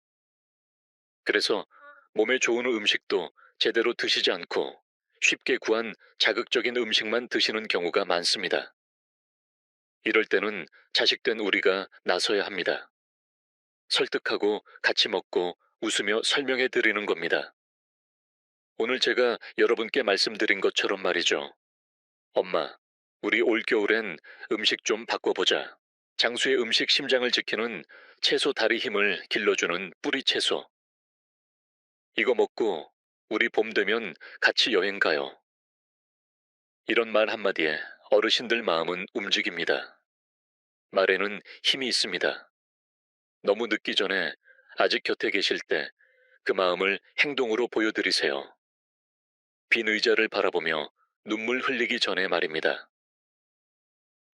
그래서 몸에 좋은 음식도 제대로 드시지 않고 쉽게 구한 자극적인 음식만 드시는 경우가 많습니다. 이럴 때는 자식된 우리가 나서야 합니다. 설득하고 같이 먹고 웃으며 설명해 드리는 겁니다. 오늘 제가 여러분께 말씀드린 것처럼 말이죠. 엄마, 우리 올겨울엔 음식 좀 바꿔보자. 장수의 음식 심장을 지키는 채소 다리 힘을 길러주는 뿌리 채소. 이거 먹고 우리 봄 되면 같이 여행 가요. 이런 말 한마디에 어르신들 마음은 움직입니다. 말에는 힘이 있습니다. 너무 늦기 전에 아직 곁에 계실 때 그 마음을 행동으로 보여드리세요. 빈 의자를 바라보며 눈물 흘리기 전에 말입니다.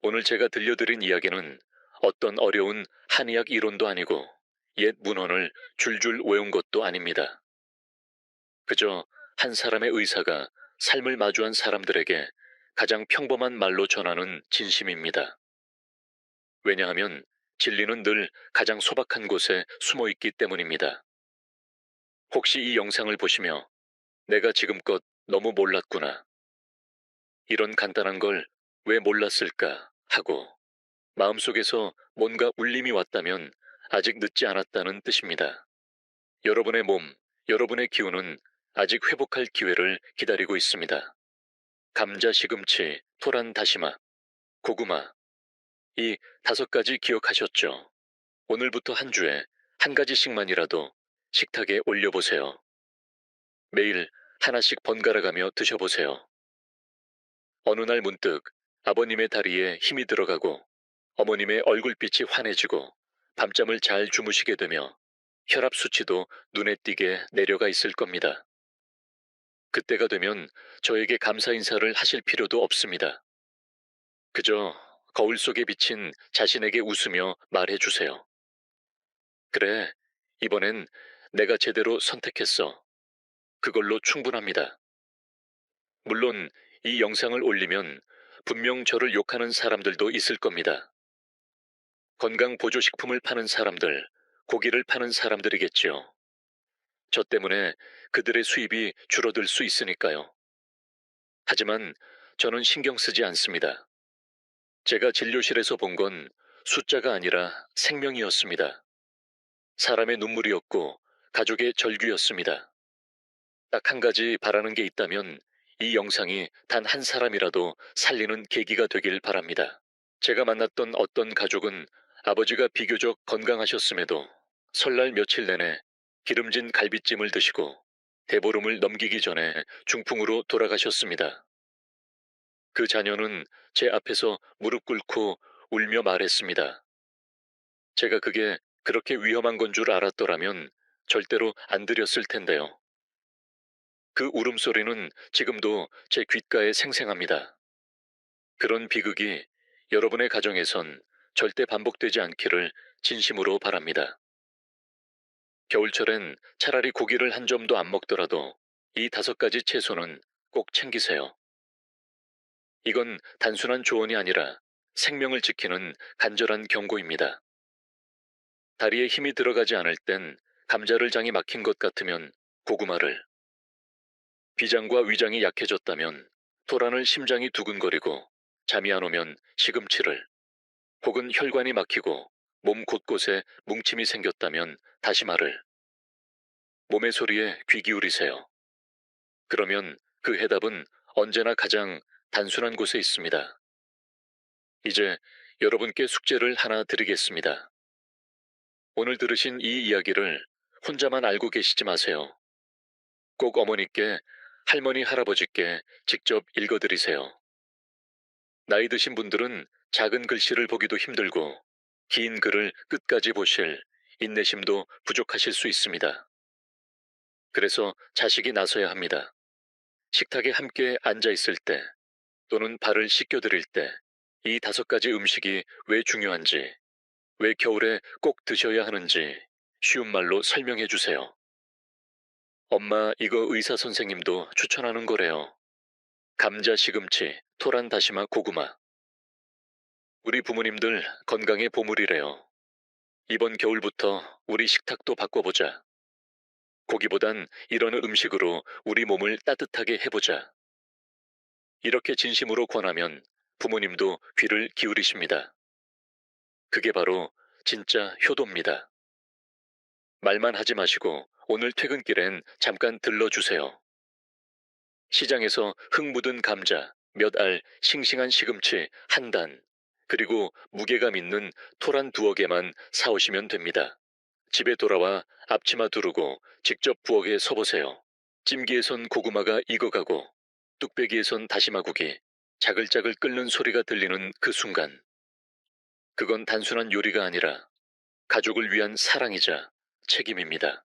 오늘 제가 들려드린 이야기는 어떤 어려운 한의학 이론도 아니고 옛 문헌을 줄줄 외운 것도 아닙니다. 그저 한 사람의 의사가 삶을 마주한 사람들에게 가장 평범한 말로 전하는 진심입니다. 왜냐하면 진리는 늘 가장 소박한 곳에 숨어 있기 때문입니다. 혹시 이 영상을 보시며 내가 지금껏 너무 몰랐구나. 이런 간단한 걸 왜 몰랐을까 하고 마음속에서 뭔가 울림이 왔다면 아직 늦지 않았다는 뜻입니다. 여러분의 몸, 여러분의 기운은 아직 회복할 기회를 기다리고 있습니다. 감자, 시금치, 토란 다시마, 고구마. 이 5가지 기억하셨죠? 오늘부터 한 주에 한 가지씩만이라도 식탁에 올려보세요. 매일 하나씩 번갈아가며 드셔보세요. 어느 날 문득 아버님의 다리에 힘이 들어가고 어머님의 얼굴빛이 환해지고 밤잠을 잘 주무시게 되며 혈압 수치도 눈에 띄게 내려가 있을 겁니다. 그때가 되면 저에게 감사 인사를 하실 필요도 없습니다. 그저 거울 속에 비친 자신에게 웃으며 말해주세요. 그래, 이번엔 내가 제대로 선택했어. 그걸로 충분합니다. 물론 이 영상을 올리면 분명 저를 욕하는 사람들도 있을 겁니다. 건강 보조식품을 파는 사람들, 고기를 파는 사람들이겠지요. 저 때문에 그들의 수입이 줄어들 수 있으니까요. 하지만 저는 신경 쓰지 않습니다. 제가 진료실에서 본 건 숫자가 아니라 생명이었습니다. 사람의 눈물이었고 가족의 절규였습니다. 딱 한 가지 바라는 게 있다면 이 영상이 단 한 사람이라도 살리는 계기가 되길 바랍니다. 제가 만났던 어떤 가족은 아버지가 비교적 건강하셨음에도 설날 며칠 내내 기름진 갈비찜을 드시고 대보름을 넘기기 전에 중풍으로 돌아가셨습니다. 그 자녀는 제 앞에서 무릎 꿇고 울며 말했습니다. 제가 그게 그렇게 위험한 건 줄 알았더라면 절대로 안 드렸을 텐데요. 그 울음소리는 지금도 제 귓가에 생생합니다. 그런 비극이 여러분의 가정에선 절대 반복되지 않기를 진심으로 바랍니다. 겨울철엔 차라리 고기를 한 점도 안 먹더라도 이 5가지 채소는 꼭 챙기세요. 이건 단순한 조언이 아니라 생명을 지키는 간절한 경고입니다. 다리에 힘이 들어가지 않을 땐 감자를 장이 막힌 것 같으면 고구마를, 비장과 위장이 약해졌다면 토란을 심장이 두근거리고 잠이 안 오면 시금치를, 혹은 혈관이 막히고 몸 곳곳에 뭉침이 생겼다면 다시마를, 몸의 소리에 귀 기울이세요. 그러면 그 해답은 언제나 가장 단순한 곳에 있습니다. 이제 여러분께 숙제를 하나 드리겠습니다. 오늘 들으신 이 이야기를 혼자만 알고 계시지 마세요. 꼭 어머니께, 할머니, 할아버지께 직접 읽어드리세요. 나이 드신 분들은 작은 글씨를 보기도 힘들고 긴 글을 끝까지 보실 인내심도 부족하실 수 있습니다. 그래서 자식이 나서야 합니다. 식탁에 함께 앉아 있을 때 또는 발을 씻겨드릴 때 이 5가지 음식이 왜 중요한지, 왜 겨울에 꼭 드셔야 하는지 쉬운 말로 설명해 주세요. 엄마, 이거 의사 선생님도 추천하는 거래요. 감자, 시금치, 토란, 다시마, 고구마. 우리 부모님들 건강의 보물이래요. 이번 겨울부터 우리 식탁도 바꿔보자. 고기보단 이런 음식으로 우리 몸을 따뜻하게 해보자. 이렇게 진심으로 권하면 부모님도 귀를 기울이십니다. 그게 바로 진짜 효도입니다. 말만 하지 마시고 오늘 퇴근길엔 잠깐 들러주세요. 시장에서 흙 묻은 감자, 몇 알, 싱싱한 시금치 한 단, 그리고 무게감 있는 토란 2개 사오시면 됩니다. 집에 돌아와 앞치마 두르고 직접 부엌에 서보세요. 찜기에선 고구마가 익어가고 뚝배기에선 다시마국이 자글자글 끓는 소리가 들리는 그 순간. 그건 단순한 요리가 아니라 가족을 위한 사랑이자 책임입니다.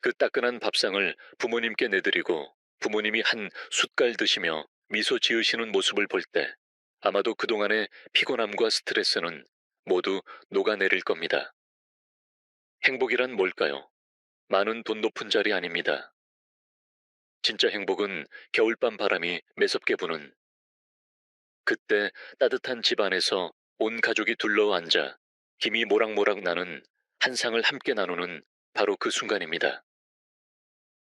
그 따끈한 밥상을 부모님께 내드리고 부모님이 한 숟갈 드시며 미소 지으시는 모습을 볼 때 아마도 그동안의 피곤함과 스트레스는 모두 녹아내릴 겁니다. 행복이란 뭘까요? 많은 돈 높은 자리 아닙니다. 진짜 행복은 겨울밤 바람이 매섭게 부는 그때 따뜻한 집 안에서 온 가족이 둘러앉아 김이 모락모락 나는 한 상을 함께 나누는 바로 그 순간입니다.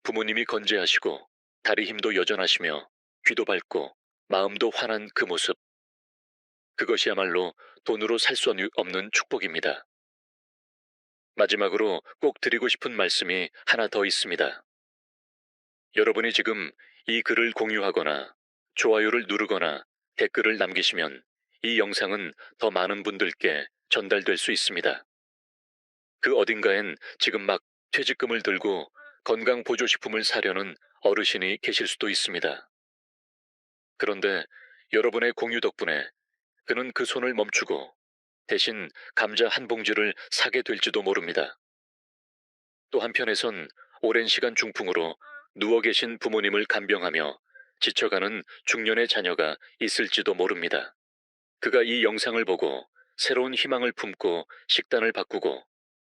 부모님이 건재하시고 다리 힘도 여전하시며 귀도 밝고 마음도 환한 그 모습. 그것이야말로 돈으로 살 수 없는 축복입니다. 마지막으로 꼭 드리고 싶은 말씀이 하나 더 있습니다. 여러분이 지금 이 글을 공유하거나 좋아요를 누르거나 댓글을 남기시면 이 영상은 더 많은 분들께 전달될 수 있습니다. 그 어딘가엔 지금 막 퇴직금을 들고 건강보조식품을 사려는 어르신이 계실 수도 있습니다. 그런데 여러분의 공유 덕분에 그는 그 손을 멈추고 대신 감자 한 봉지를 사게 될지도 모릅니다. 또 한편에선 오랜 시간 중풍으로 누워 계신 부모님을 간병하며 지쳐가는 중년의 자녀가 있을지도 모릅니다. 그가 이 영상을 보고 새로운 희망을 품고 식단을 바꾸고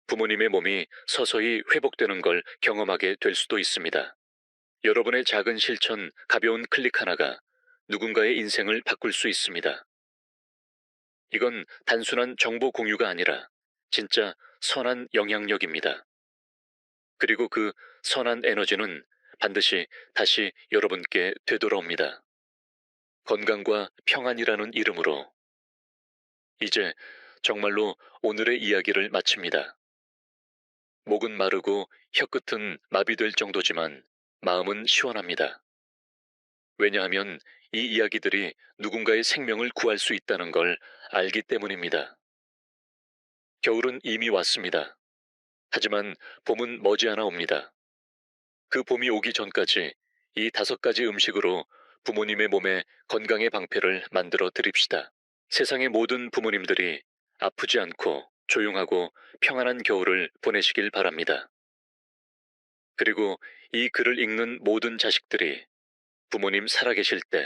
부모님의 몸이 서서히 회복되는 걸 경험하게 될 수도 있습니다. 여러분의 작은 실천, 가벼운 클릭 하나가 누군가의 인생을 바꿀 수 있습니다. 이건 단순한 정보 공유가 아니라 진짜 선한 영향력입니다. 그리고 그 선한 에너지는 반드시 다시 여러분께 되돌아옵니다. 건강과 평안이라는 이름으로. 이제 정말로 오늘의 이야기를 마칩니다. 목은 마르고 혀끝은 마비될 정도지만 마음은 시원합니다. 왜냐하면 이 이야기들이 누군가의 생명을 구할 수 있다는 걸 알기 때문입니다. 겨울은 이미 왔습니다. 하지만 봄은 머지않아 옵니다. 그 봄이 오기 전까지 이 5가지 음식으로 부모님의 몸에 건강의 방패를 만들어 드립시다. 세상의 모든 부모님들이 아프지 않고 조용하고 평안한 겨울을 보내시길 바랍니다. 그리고 이 글을 읽는 모든 자식들이 부모님 살아계실 때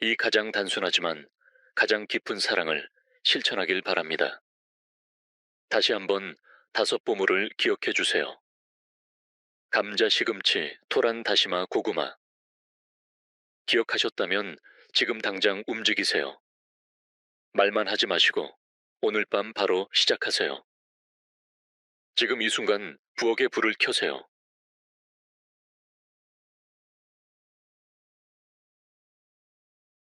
이 가장 단순하지만 가장 깊은 사랑을 실천하길 바랍니다. 다시 한번 5보물을 기억해 주세요. 감자, 시금치, 토란, 다시마, 고구마. 기억하셨다면 지금 당장 움직이세요. 말만 하지 마시고 오늘 밤 바로 시작하세요. 지금 이 순간 부엌에 불을 켜세요.